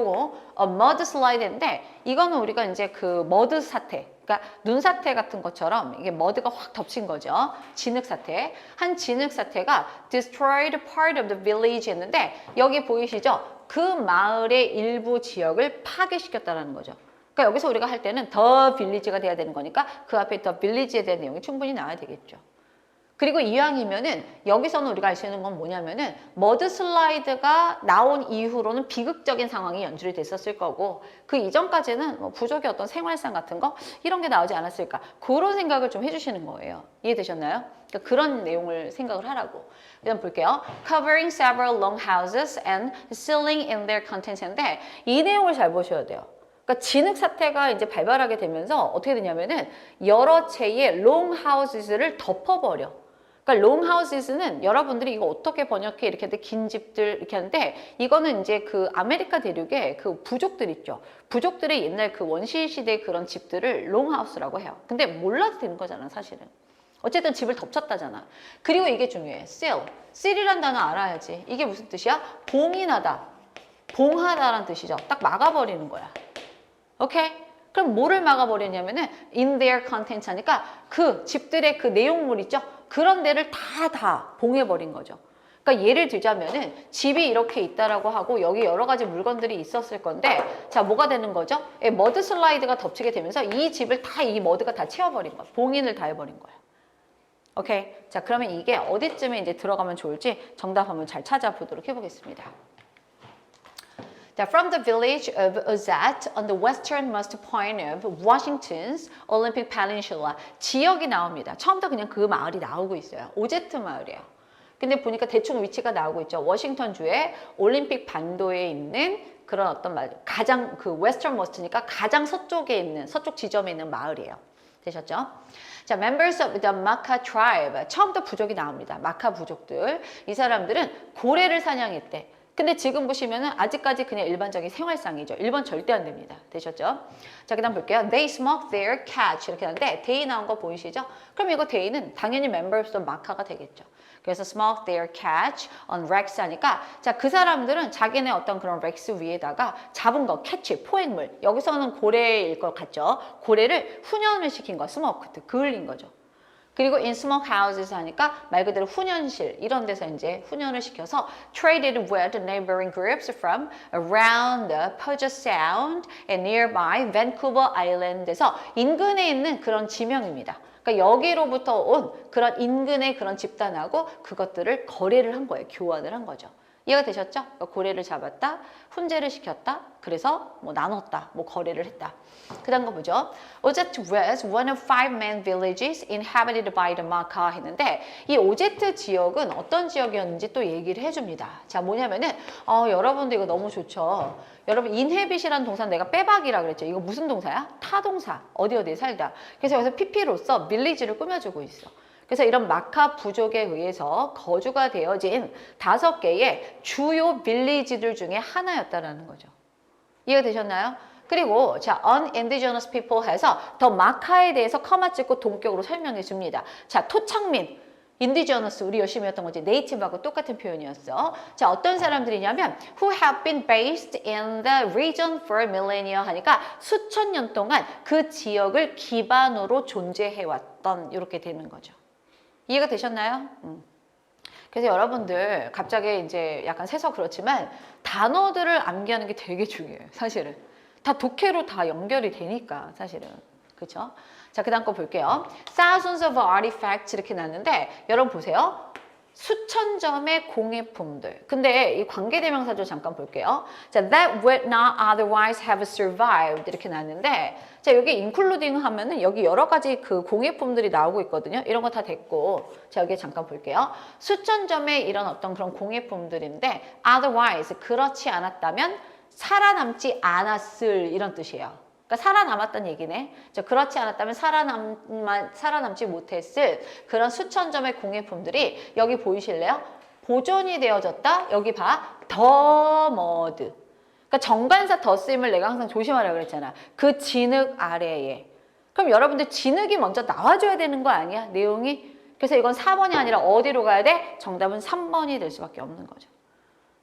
mud slide인데 이거는 우리가 이제 그 머드 사태 그러니까 눈 사태 같은 것처럼 이게 머드가 확 덮친 거죠. 진흙 사태. 한 진흙 사태가 destroyed part of the village 했는데 여기 보이시죠? 그 마을의 일부 지역을 파괴시켰다는 거죠. 그러니까 여기서 우리가 할 때는 더 빌리지가 돼야 되는 거니까 그 앞에 더 빌리지에 대한 내용이 충분히 나와야 되겠죠. 그리고 이왕이면은 여기서는 우리가 알 수 있는 건 뭐냐면은 머드 슬라이드가 나온 이후로는 비극적인 상황이 연출이 됐었을 거고 그 이전까지는 뭐 부족의 어떤 생활상 같은 거 이런 게 나오지 않았을까 그런 생각을 좀 해주시는 거예요. 이해되셨나요? 그러니까 그런 내용을 생각을 하라고. 일단 볼게요. Covering several long houses and sealing in their contents인데 이 내용을 잘 보셔야 돼요. 그러니까 진흙 사태가 이제 발발하게 되면서 어떻게 되냐면은 여러 채의 longhouse를 덮어버려. 그러니까 longhouse는 여러분들이 이거 어떻게 번역해 이렇게 하는데 긴 집들 이렇게 하는데 이거는 이제 그 아메리카 대륙의 그 부족들 있죠. 부족들의 옛날 그 원시 시대의 그런 집들을 longhouse라고 해요. 근데 몰라도 되는 거잖아 사실은. 어쨌든 집을 덮쳤다잖아. 그리고 이게 중요해. seal. seal이란 단어 알아야지. 이게 무슨 뜻이야? 봉인하다. 봉하다라는 뜻이죠. 딱 막아버리는 거야. 오케이? 그럼 뭐를 막아버리냐면은 in their contents 하니까 그 집들의 그 내용물 있죠? 그런 데를 다 봉해버린 거죠. 그러니까 예를 들자면은 집이 이렇게 있다라고 하고 여기 여러 가지 물건들이 있었을 건데 자 뭐가 되는 거죠? 머드 슬라이드가 덮치게 되면서 이 집을 다 이 머드가 다 채워버린 거야. 봉인을 다 해버린 거야. 오케이? 자 그러면 이게 어디쯤에 이제 들어가면 좋을지 정답 한번 잘 찾아보도록 해보겠습니다. From the village of Ozat on the westernmost point of Washington's Olympic Peninsula 지역이 나옵니다. 처음부터 그냥 그 마을이 나오고 있어요. 오제트 마을이에요. 근데 보니까 대충 위치가 나오고 있죠. 워싱턴주의 올림픽 반도에 있는 그런 어떤 가장 그 westernmost니까 가장 서쪽에 있는 서쪽 지점에 있는 마을이에요. 되셨죠? 자, members of the Makah tribe 처음부터 부족이 나옵니다. 마카 부족들 이 사람들은 고래를 사냥했대. 근데 지금 보시면은 아직까지 그냥 일반적인 생활상이죠. 1번 절대 안 됩니다. 되셨죠? 자, 그 다음 볼게요. They smoke their catch 이렇게 하는데 they 나온 거 보이시죠? 그럼 이거 they는 당연히 members of 마카가 되겠죠. 그래서 smoke their catch on wrecks 하니까 자, 그 사람들은 자기네 어떤 그런 wrecks 위에다가 잡은 거, catch, 포획물. 여기서는 고래일 것 같죠? 고래를 훈연을 시킨 거, smoke, 그을린 거죠. 그리고 in smoke houses 하니까 말 그대로 훈연실 이런 데서 이제 훈연을 시켜서 traded with neighboring groups from around the Puget Sound and nearby Vancouver Island에서 인근에 있는 그런 지명입니다. 그러니까 여기로부터 온 그런 인근의 그런 집단하고 그것들을 거래를 한 거예요. 교환을 한 거죠. 이해가 되셨죠? 그러니까 고래를 잡았다, 훈제를 시켰다, 그래서 뭐 나눴다, 뭐 거래를 했다. 그 다음 거 보죠. 오제트 was one of 5 main villages inhabited by the Makah 했는데 이 오제트 지역은 어떤 지역이었는지 또 얘기를 해줍니다. 자, 뭐냐면은 여러분들 이거 너무 좋죠. 여러분 inhabit이라는 동사는 내가 빼박이라 그랬죠. 이거 무슨 동사야? 타동사. 어디에 살다. 그래서 여기서 PP로서 village를 꾸며주고 있어. 그래서 이런 마카 부족에 의해서 거주가 되어진 5개의 주요 빌리지들 중에 하나였다라는 거죠. 이해가 되셨나요? 그리고 자, unindigenous people 해서 더 마카에 대해서 커마 찍고 동격으로 설명해 줍니다. 자, 토착민, indigenous 우리 열심히 했던 거지. native하고 똑같은 표현이었어. 자, 어떤 사람들이냐면 who have been based in the region for millennia 하니까 수천 년 동안 그 지역을 기반으로 존재해왔던 이렇게 되는 거죠. 이해가 되셨나요? 그래서 여러분들 갑자기 이제 약간 세서 그렇지만 단어들을 암기하는 게 되게 중요해요. 사실은. 다 독해로 다 연결이 되니까 사실은. 그렇죠? 자, 그 다음 거 볼게요. Thousands of artifacts 이렇게 났는데 여러분 보세요. 수천 점의 공예품들. 근데 이 관계대명사절 잠깐 볼게요. 자, that would not otherwise have survived 이렇게 나왔는데, 자, 여기 including 하면은 여기 여러 가지 그 공예품들이 나오고 있거든요. 이런 거 다 됐고, 자, 여기 잠깐 볼게요. 수천 점의 이런 어떤 그런 공예품들인데, otherwise 그렇지 않았다면 살아남지 않았을 이런 뜻이에요. 그러니까 살아남았다는 얘기네. 그렇지 않았다면 살아남지 못했을 그런 수천 점의 공예품들이 여기 보이실래요? 보존이 되어졌다. 여기 봐. 더 머드. 그러니까 정관사 더 쓰임을 내가 항상 조심하라고 그랬잖아. 그 진흙 아래에. 그럼 여러분들 진흙이 먼저 나와줘야 되는 거 아니야? 내용이. 그래서 이건 4번이 아니라 어디로 가야 돼? 정답은 3번이 될 수밖에 없는 거죠.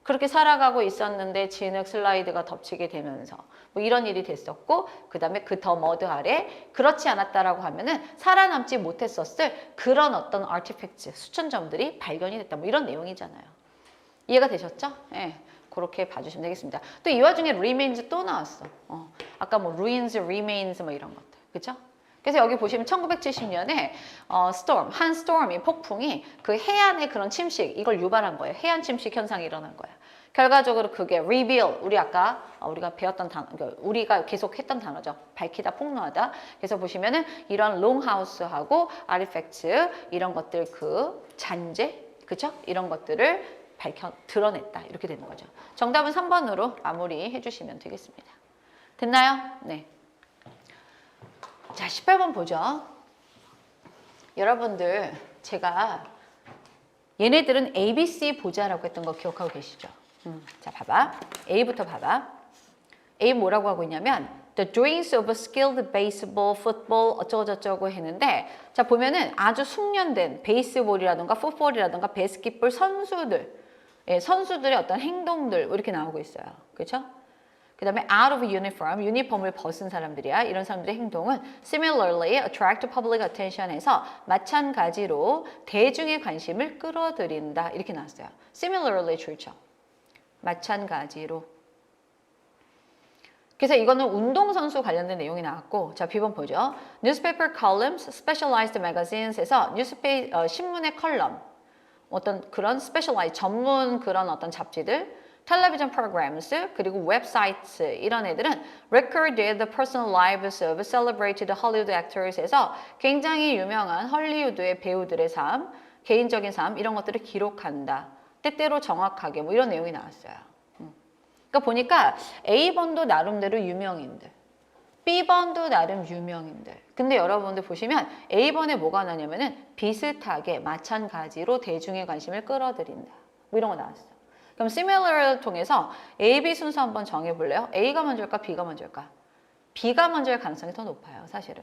그렇게 살아가고 있었는데 진흙 슬라이드가 덮치게 되면서 뭐 이런 일이 됐었고, 그 다음에 그 더 머드 아래 그렇지 않았다라고 하면은 살아남지 못했었을 그런 어떤 아티팩트 수천 점들이 발견이 됐다, 뭐 이런 내용이잖아요. 이해가 되셨죠? 예. 그렇게 봐주시면 되겠습니다. 또 이 와중에 remains 또 나왔어. 아까 뭐 ruins, remains 뭐 이런 것들, 그렇죠? 그래서 여기 보시면 1970년에 storm, 한 스톰이 폭풍이 그 해안의 그런 침식, 이걸 유발한 거예요. 해안 침식 현상이 일어난 거야. 결과적으로 그게 reveal, 우리가 배웠던 단어, 우리가 계속 했던 단어죠. 밝히다, 폭로하다. 그래서 보시면은 이런 롱하우스하고 아티팩트 이런 것들 그 잔재, 그쵸? 이런 것들을 드러냈다. 이렇게 되는 거죠. 정답은 3번으로 마무리해 주시면 되겠습니다. 됐나요? 네. 자, 18번 보죠. 여러분들, 제가 얘네들은 ABC 보자라고 했던 거 기억하고 계시죠? 자, 봐봐. A부터 봐봐. A 뭐라고 하고 있냐면 The doings of a skilled baseball, football 어쩌고저쩌고 했는데, 자, 보면은 아주 숙련된 베이스볼이라든가 풋볼이라든가 바스켓볼 선수들, 선수들의 어떤 행동들 이렇게 나오고 있어요. 그렇죠? 그 다음에 out of uniform, 유니폼을 벗은 사람들이야. 이런 사람들의 행동은 similarly attract public attention에서 마찬가지로 대중의 관심을 끌어들인다. 이렇게 나왔어요. similarly 좋죠. 마찬가지로. 그래서 이거는 운동선수 관련된 내용이 나왔고, 자, B번 보죠. newspaper columns, specialized magazines에서 신문의 컬럼, 어떤 그런 specialized, 전문 그런 어떤 잡지들, 텔레비전 프로그램스, 그리고 웹사이트 이런 애들은 recorded the personal lives of celebrated Hollywood actors에서 굉장히 유명한 헐리우드의 배우들의 삶, 개인적인 삶 이런 것들을 기록한다. 때때로 정확하게 뭐 이런 내용이 나왔어요. 그러니까 보니까 A번도 나름대로 유명인들, B번도 나름 유명인들. 근데 여러분들 보시면 A번에 뭐가 나냐면은 비슷하게 마찬가지로 대중의 관심을 끌어들인다. 뭐 이런 거 나왔어. 그럼 similar를 통해서 A, B 순서 한번 정해볼래요? A가 먼저일까? B가 먼저일까? B가 먼저일 가능성이 더 높아요, 사실은.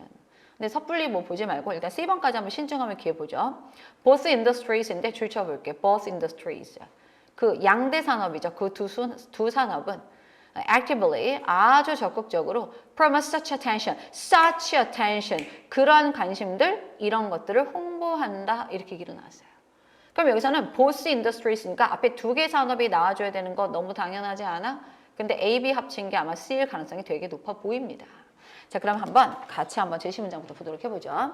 근데 섣불리 뭐 보지 말고 일단 C번까지 한번 신중하면 기회보죠. Both industries인데 줄쳐볼게요. Both industries. 그 양대 산업이죠. 그 두 산업은 actively 아주 적극적으로 promote such attention 그런 관심들 이런 것들을 홍보한다 이렇게 얘기로 나왔어요. 그럼 여기서는 both industries니까 앞에 두 개 산업이 나와줘야 되는 거 너무 당연하지 않아? 근데 A, B 합친 게 아마 C일 가능성이 되게 높아 보입니다. 자, 그럼 같이 한번 제시 문장부터 보도록 해보죠.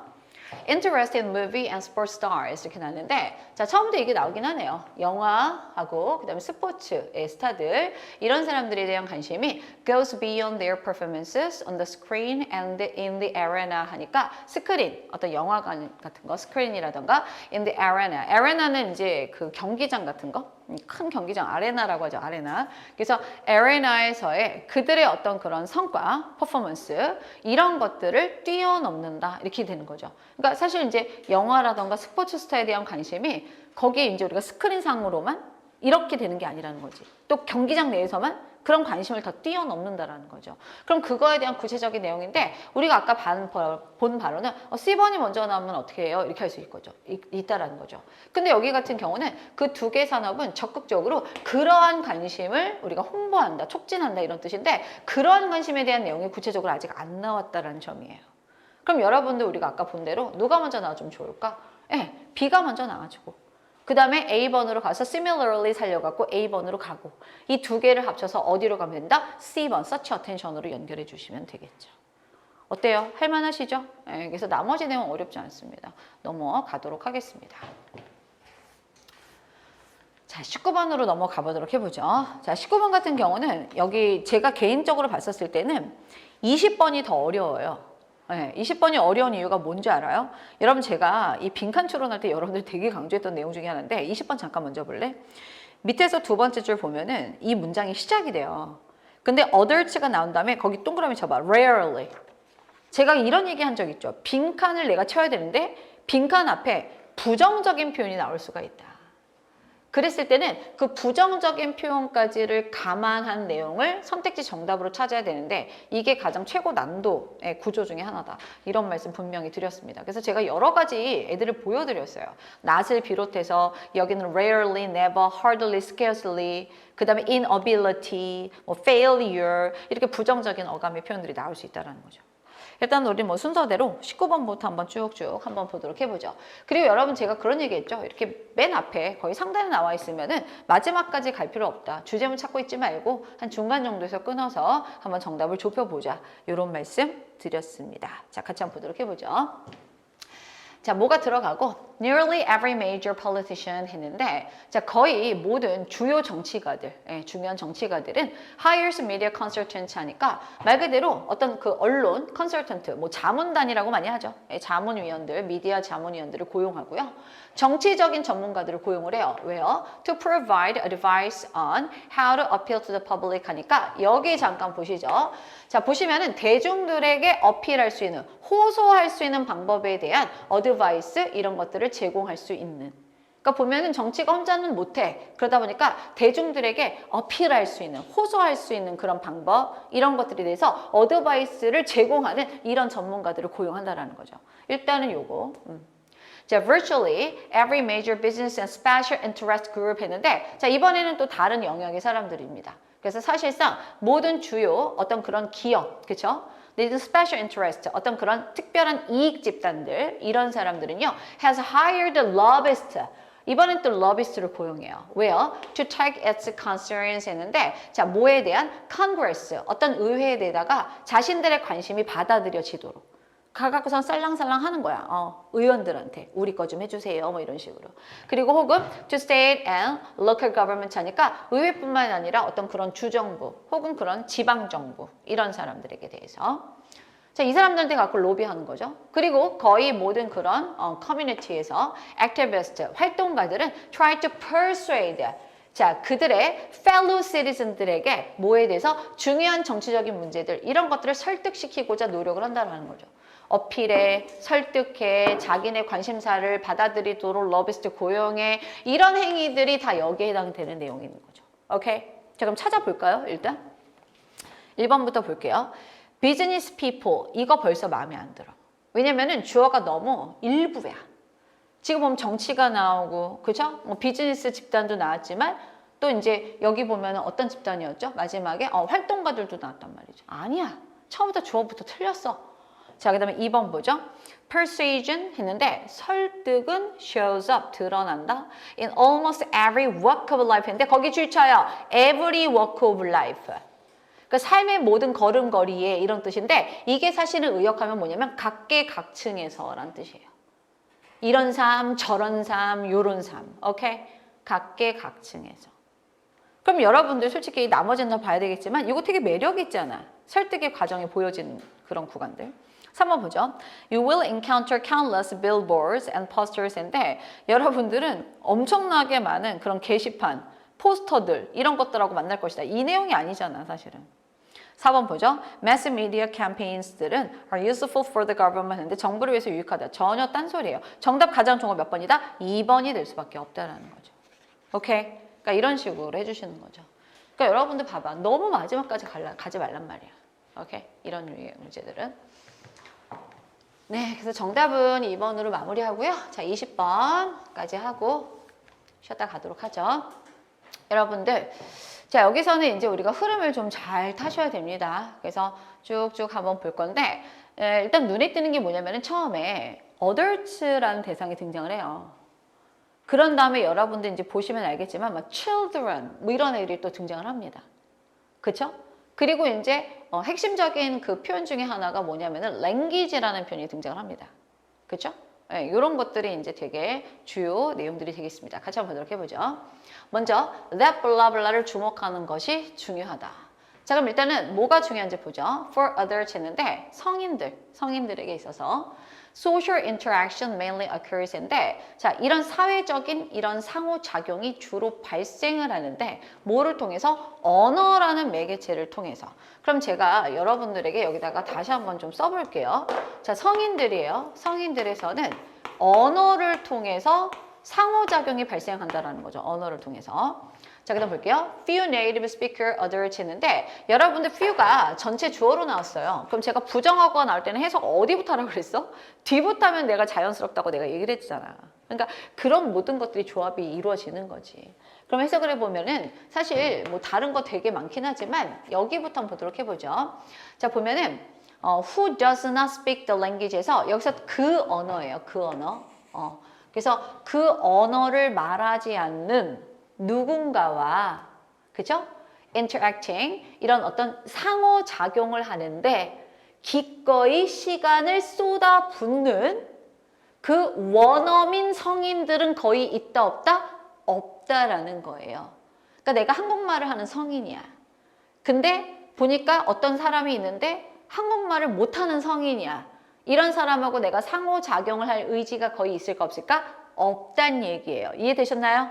Interested in movie and sports stars 이렇게 나왔는데, 자, 처음부터 이게 나오긴 하네요. 영화하고 그다음에 스포츠의 스타들 이런 사람들에 대한 관심이 goes beyond their performances on the screen and in the arena 하니까 스크린, 어떤 영화관 같은 거 스크린이라던가 in the arena, arena는 이제 그 경기장 같은 거, 큰 경기장 아레나라고 하죠. 아레나. 그래서 아레나에서의 그들의 어떤 그런 성과, 퍼포먼스 이런 것들을 뛰어넘는다 이렇게 되는 거죠. 그러니까 사실 이제 영화라던가 스포츠 스타에 대한 관심이 거기에 이제 우리가 스크린상으로만 이렇게 되는 게 아니라는 거지. 또 경기장 내에서만 그런 관심을 더 뛰어넘는다라는 거죠. 그럼 그거에 대한 구체적인 내용인데 우리가 아까 본 바로는 C번이 먼저 나오면 어떻게 해요? 이렇게 할 수 있다라는 거죠. 근데 여기 같은 경우는 그 두 개 산업은 적극적으로 그러한 관심을 우리가 홍보한다, 촉진한다 이런 뜻인데 그러한 관심에 대한 내용이 구체적으로 아직 안 나왔다라는 점이에요. 그럼 여러분들 우리가 아까 본 대로 누가 먼저 나와주면 좋을까? 네, B가 먼저 나와주고 그 다음에 A번으로 가서 similarly 살려갖고 A번으로 가고 이 두 개를 합쳐서 어디로 가면 된다? C번, such attention으로 연결해 주시면 되겠죠. 어때요? 할만하시죠? 네, 그래서 나머지 내용 어렵지 않습니다. 넘어가도록 하겠습니다. 자, 19번으로 넘어가 보도록 해보죠. 자, 19번 같은 경우는 여기 제가 개인적으로 봤었을 때는 20번이 더 어려워요. 네, 20번이 어려운 이유가 뭔지 알아요? 여러분 제가 이 빈칸 추론할 때 여러분들 되게 강조했던 내용 중에 하나인데 20번 잠깐 먼저 볼래? 밑에서 두 번째 줄 보면은 이 문장이 시작이 돼요. 근데 others가 나온 다음에 거기 동그라미 쳐봐. rarely. 제가 이런 얘기 한 적 있죠. 빈칸을 내가 쳐야 되는데 빈칸 앞에 부정적인 표현이 나올 수가 있다. 그랬을 때는 그 부정적인 표현까지를 감안한 내용을 선택지 정답으로 찾아야 되는데 이게 가장 최고 난도의 구조 중에 하나다. 이런 말씀 분명히 드렸습니다. 그래서 제가 여러 가지 애들을 보여드렸어요. not을 비롯해서 여기는 rarely, never, hardly, scarcely, 그 다음에 inability, 뭐 failure 이렇게 부정적인 어감의 표현들이 나올 수 있다는 거죠. 일단 우리 뭐 순서대로 19번부터 한번 쭉쭉 한번 보도록 해보죠. 그리고 여러분 제가 그런 얘기 했죠. 이렇게 맨 앞에 거의 상단에 나와 있으면은 마지막까지 갈 필요 없다. 주제문 찾고 있지 말고 한 중간 정도에서 끊어서 한번 정답을 좁혀보자. 이런 말씀 드렸습니다. 자, 같이 한번 보도록 해보죠. 자, 뭐가 들어가고 nearly every major politician 했는데 자, 거의 모든 주요 정치가들, 중요한 정치가들은 hires media consultant 하니까 말 그대로 어떤 그 언론 consultant, 뭐 자문단이라고 많이 하죠. 자문위원들, 미디어 자문위원들을 고용하고요. 정치적인 전문가들을 고용을 해요. 왜요? To provide advice on how to appeal to the public 하니까 여기 잠깐 보시죠. 자, 보시면은 대중들에게 어필할 수 있는, 호소할 수 있는 방법에 대한 어드바이스 이런 것들을 제공할 수 있는. 그러니까 보면은 정치가 혼자는 못해. 그러다 보니까 대중들에게 어필할 수 있는, 호소할 수 있는 그런 방법 이런 것들에 대해서 어드바이스를 제공하는 이런 전문가들을 고용한다라는 거죠. 일단은 요거. 자, virtually every major business and special interest group 했는데 자, 이번에는 또 다른 영역의 사람들입니다. 그래서 사실상 모든 주요 어떤 그런 기업, 그렇죠? special interest, 어떤 그런 특별한 이익 집단들 이런 사람들은요 has hired a lobbyist. 이번엔 또 러비스트를 고용해요. 왜요? To take its concerns 했는데 자, 뭐에 대한 Congress, 어떤 의회에 대다가 자신들의 관심이 받아들여지도록 가갖고선 살랑살랑 하는 거야. 의원들한테 우리 거 좀 해주세요. 뭐 이런 식으로. 그리고 혹은 to state and local government 하니까 의회뿐만 아니라 어떤 그런 주정부 혹은 그런 지방정부 이런 사람들에게 대해서 자, 이 사람들한테 갖고 로비하는 거죠. 그리고 거의 모든 그런 커뮤니티에서 activist, 활동가들은 try to persuade 자, 그들의 fellow citizen들에게 뭐에 대해서 중요한 정치적인 문제들 이런 것들을 설득시키고자 노력을 한다는 거죠. 어필해, 설득해, 자기네 관심사를 받아들이도록 러비스트 고용해 이런 행위들이 다 여기에 해당되는 내용이 있는 거죠. 오케이? 자, 그럼 찾아볼까요? 일단 1번부터 볼게요. Business people 이거 벌써 마음에 안 들어. 왜냐면은 주어가 너무 일부야. 지금 보면 정치가 나오고 그죠? 뭐 비즈니스 집단도 나왔지만 또 이제 여기 보면 어떤 집단이었죠? 마지막에 활동가들도 나왔단 말이죠. 아니야. 처음부터 주어부터 틀렸어. 자, 그 다음에 2번 보죠. Persuasion 했는데 설득은 shows up, 드러난다. In almost every walk of life 했는데 거기 줄쳐요. Every walk of life. 그러니까 삶의 모든 걸음걸이에 이런 뜻인데 이게 사실은 의역하면 뭐냐면 각계각층에서라는 뜻이에요. 이런 삶, 저런 삶, 요런 삶. 오케이? 각계각층에서. 그럼 여러분들 솔직히 나머지는 다 봐야 되겠지만 이거 되게 매력 있잖아. 설득의 과정이 보여지는 그런 구간들. 3번 보죠. You will encounter countless billboards and posters인데 여러분들은 엄청나게 많은 그런 게시판, 포스터들 이런 것들하고 만날 것이다. 이 내용이 아니잖아 사실은. 4번 보죠. Mass media campaigns들은 are useful for the government 했는데 정부를 위해서 유익하다. 전혀 딴소리예요. 정답 가장 좋은 건 몇 번이다? 2번이 될 수밖에 없다라는 거죠. 오케이? 그러니까 이런 식으로 해주시는 거죠. 그러니까 여러분들 봐봐. 너무 마지막까지 가지 말란 말이야. 오케이? 이런 류의 문제들은. 네, 그래서 정답은 2번으로 마무리하고요. 자, 20번까지 하고 쉬었다 가도록 하죠. 여러분들, 자, 여기서는 이제 우리가 흐름을 좀 잘 타셔야 됩니다. 그래서 쭉쭉 한번 볼 건데, 일단 눈에 띄는 게 뭐냐면은 처음에 adults라는 대상이 등장을 해요. 그런 다음에 여러분들 이제 보시면 알겠지만, 막 children, 뭐 이런 애들이 또 등장을 합니다. 그쵸? 그리고 이제 핵심적인 그 표현 중에 하나가 뭐냐면은 language라는 표현이 등장을 합니다. 그쵸? 네, 이런 것들이 이제 되게 주요 내용들이 되겠습니다. 같이 한번 보도록 해보죠. 먼저 that blah blah를 주목하는 것이 중요하다. 자, 그럼 일단은 뭐가 중요한지 보죠. For others 했는데 성인들에게 있어서 social interaction mainly occurs인데 자, 이런 사회적인 이런 상호작용이 주로 발생을 하는데 뭐를 통해서? 언어라는 매개체를 통해서. 그럼 제가 여러분들에게 여기다가 다시 한번 좀 써볼게요. 자, 성인들이에요. 성인들에서는 언어를 통해서 상호작용이 발생한다라는 거죠. 언어를 통해서. 자, 그다음 볼게요. Few native speaker adults 했는데 여러분들 few가 전체 주어로 나왔어요. 그럼 제가 부정어가 나올 때는 해석 어디부터 하라고 그랬어? 뒤부터 하면 내가 자연스럽다고 내가 얘기를 했잖아. 그러니까 그런 모든 것들이 조합이 이루어지는 거지. 그럼 해석을 해보면은 사실 뭐 다른 거 되게 많긴 하지만 여기부터 한번 보도록 해보죠. 자, 보면은 who does not speak the language에서 여기서 그 언어예요. 그 언어. 그래서 그 언어를 말하지 않는 누군가와 그죠? interacting 이런 어떤 상호작용을 하는데 기꺼이 시간을 쏟아붓는 그 원어민 성인들은 거의 있다 없다? 없다라는 거예요. 그러니까 내가 한국말을 하는 성인이야. 근데 보니까 어떤 사람이 있는데 한국말을 못하는 성인이야. 이런 사람하고 내가 상호작용을 할 의지가 거의 있을까 없을까? 없단 얘기예요. 이해되셨나요?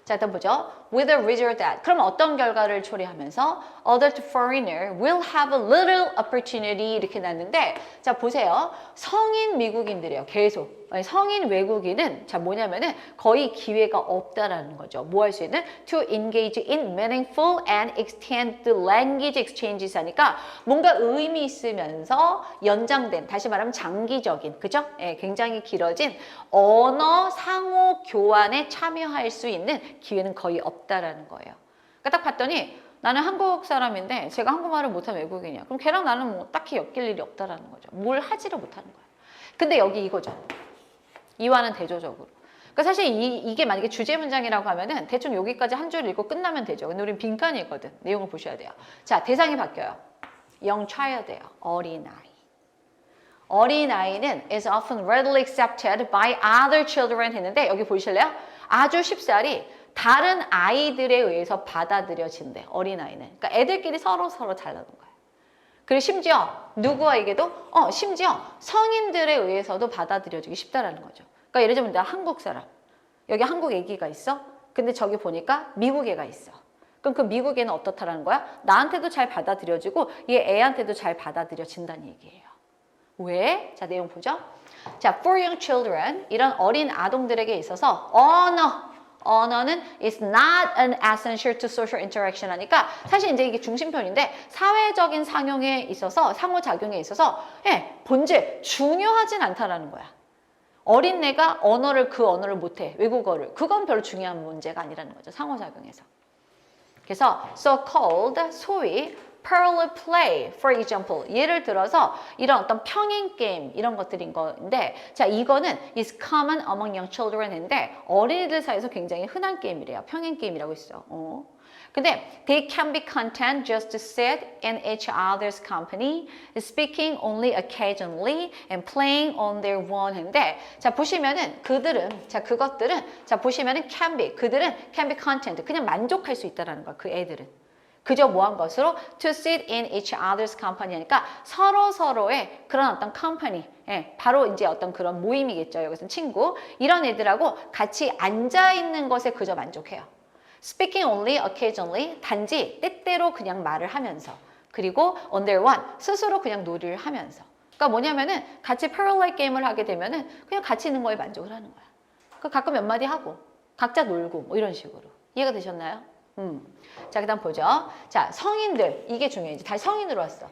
자, 일단 보죠. With a result that. 그럼 어떤 결과를 초래하면서 other foreigner will have a little opportunity 이렇게 났는데 자, 보세요. 성인 미국인들이에요. 계속. 성인 외국인은 자, 뭐냐면은 거의 기회가 없다라는 거죠. 뭐 할 수 있는? To engage in meaningful and extended language exchanges 하니까 뭔가 의미 있으면서 연장된, 다시 말하면 장기적인, 그죠? 예, 굉장히 길어진 언어 상호 교환에 참여할 수 있는 기회는 거의 없다라는 거예요. 그러니까 딱 봤더니 나는 한국 사람인데 제가 한국말을 못하는 외국인이야. 그럼 걔랑 나는 뭐 딱히 엮일 일이 없다라는 거죠. 뭘 하지를 못하는 거야. 근데 여기 이거죠. 이와는 대조적으로. 그러니까 사실 이게 만약에 주제 문장이라고 하면은 대충 여기까지 한 줄 읽고 끝나면 되죠. 근데 우린 빈칸이거든. 내용을 보셔야 돼요. 자, 대상이 바뀌어요. young child예요. 어린아이. 어린아이는 is often readily accepted by other children 했는데 여기 보실래요? 아주 쉽사리 다른 아이들에 의해서 받아들여진대. 어린아이는. 그러니까 애들끼리 서로 잘나는 거예요. 그리고 심지어 누구에게도 심지어 성인들에 의해서도 받아들여지기 쉽다라는 거죠. 그러니까 예를 들면 나 한국 사람. 여기 한국 애기가 있어. 근데 저기 보니까 미국 애가 있어. 그럼 그 미국 애는 어떻다라는 거야? 나한테도 잘 받아들여지고 얘 애한테도 잘 받아들여진다는 얘기예요. 왜? 자, 내용 보죠. 자, for young children 이런 어린 아동들에게 있어서 언어는 is not an essential to social interaction 하니까 사실 이제 이게 중심편인데 사회적인 상용에 있어서 상호작용에 있어서 본질 중요하진 않다라는 거야. 어린애가 그 언어를 못해. 외국어를. 그건 별로 중요한 문제가 아니라는 거죠. 상호작용에서. 그래서 so-called 소위 parallel play, for example. 예를 들어서 이런 어떤 평행 게임 이런 것들인 건데 자, 이거는 is common among young children인데 어린이들 사이에서 굉장히 흔한 게임이래요. 평행 게임이라고 있어. 근데 they can be content just to sit in each other's company, speaking only occasionally and playing on their own 인데 자, 보시면은 그것들은 자, 보시면은 그들은 can be content. 그냥 만족할 수 있다라는 거야. 그 애들은. 그저 뭐한 것으로 to sit in each other's company 하니까 서로의 그런 어떤 company, 바로 이제 어떤 그런 모임이겠죠. 여기서는 친구. 이런 애들하고 같이 앉아 있는 것에 그저 만족해요. Speaking only occasionally, 단지 때때로 그냥 말을 하면서. 그리고 on their own, 스스로 그냥 놀이를 하면서. 그러니까 뭐냐면은 같이 parallel 게임을 하게 되면은 그냥 같이 있는 거에 만족을 하는 거야. 그 가끔 몇 마디 하고 각자 놀고 뭐 이런 식으로. 이해가 되셨나요? 자, 그 다음 보죠. 자, 성인들. 이게 중요해. 다시 성인으로 왔어.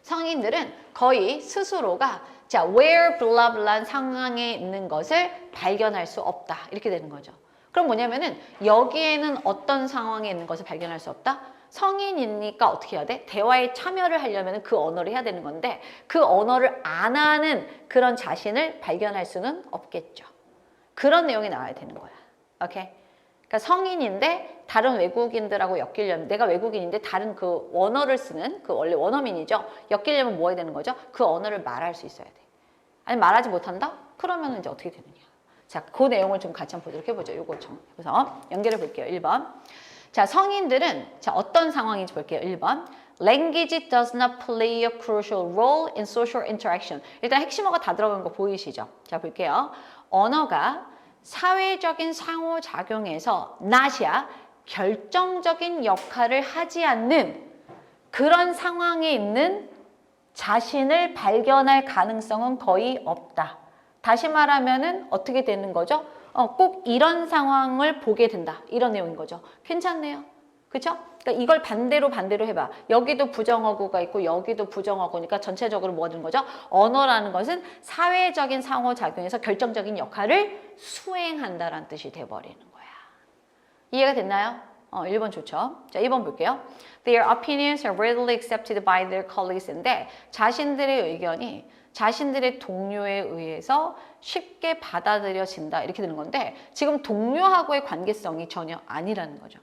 성인들은 거의 스스로가 자, where blah blah 상황에 있는 것을 발견할 수 없다. 이렇게 되는 거죠. 그럼 뭐냐면은 여기에는 어떤 상황에 있는 것을 발견할 수 없다? 성인이니까 어떻게 해야 돼? 대화에 참여를 하려면 그 언어를 해야 되는 건데 그 언어를 안 하는 그런 자신을 발견할 수는 없겠죠. 그런 내용이 나와야 되는 거야. 오케이? 그러니까 성인인데 다른 외국인들하고 엮이려면 내가 외국인인데 다른 그 원어를 쓰는 그 원래 원어민이죠. 엮이려면 뭐 해야 되는 거죠? 그 언어를 말할 수 있어야 돼. 아니 말하지 못한다? 그러면 이제 어떻게 되느냐. 자, 그 내용을 좀 같이 한번 보도록 해보죠. 요거 그래서 연결해 볼게요. 1번. 자, 성인들은 자 어떤 상황인지 볼게요. 1번. Language does not play a crucial role in social interaction. 일단 핵심어가 다 들어간 거 보이시죠? 자, 볼게요. 언어가 사회적인 상호작용에서 not이야 결정적인 역할을 하지 않는 그런 상황에 있는 자신을 발견할 가능성은 거의 없다. 다시 말하면은 어떻게 되는 거죠? 꼭 이런 상황을 보게 된다. 이런 내용인 거죠. 괜찮네요. 그쵸? 그러니까 이걸 반대로 해봐. 여기도 부정어구가 있고 여기도 부정어구니까 전체적으로 뭐가 되는 거죠? 언어라는 것은 사회적인 상호작용에서 결정적인 역할을 수행한다라는 뜻이 돼버리는 거야. 이해가 됐나요? 1번 좋죠. 자, 2번 볼게요. Their opinions are readily accepted by their colleagues인데 자신들의 의견이 자신들의 동료에 의해서 쉽게 받아들여진다 이렇게 되는 건데 지금 동료하고의 관계성이 전혀 아니라는 거죠.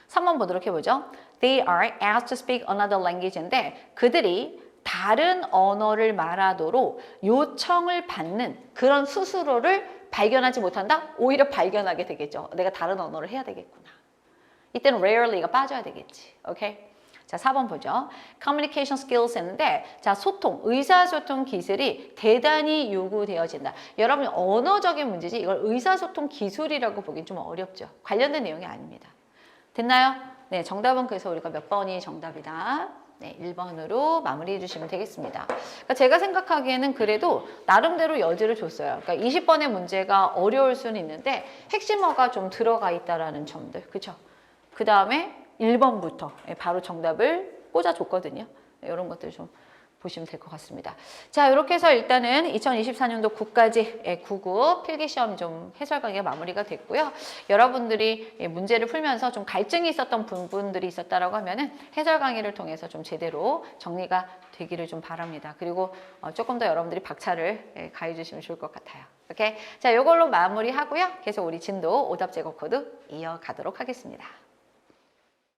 3번 보도록 해보죠. They are asked to speak another language인데 그들이 다른 언어를 말하도록 요청을 받는 그런 스스로를 발견하지 못한다? 오히려 발견하게 되겠죠. 내가 다른 언어를 해야 되겠구나. 이때는 rarely가 빠져야 되겠지. 오케이? 자, 4번 보죠. Communication skills 했는데 자, 소통, 의사소통 기술이 대단히 요구되어진다. 여러분 언어적인 문제지 이걸 의사소통 기술이라고 보긴 좀 어렵죠. 관련된 내용이 아닙니다. 됐나요? 네, 정답은 그래서 우리가 몇 번이 정답이다. 네, 1번으로 마무리해 주시면 되겠습니다. 그러니까 제가 생각하기에는 그래도 나름대로 여지를 줬어요. 그러니까 20번의 문제가 어려울 수는 있는데 핵심어가 좀 들어가 있다라는 점들. 그렇죠? 그 다음에 1번부터 바로 정답을 꽂아줬거든요. 이런 것들 좀 보시면 될 것 같습니다. 자, 이렇게 해서 일단은 2024년도 9까지 9급 필기시험 좀 해설 강의가 마무리가 됐고요. 여러분들이 문제를 풀면서 좀 갈증이 있었던 부분들이 있었다라고 하면은 해설 강의를 통해서 좀 제대로 정리가 되기를 좀 바랍니다. 그리고 조금 더 여러분들이 박차를 가해주시면 좋을 것 같아요. 오케이? 자, 이걸로 마무리하고요. 계속 우리 진도 오답 제거 코드 이어가도록 하겠습니다.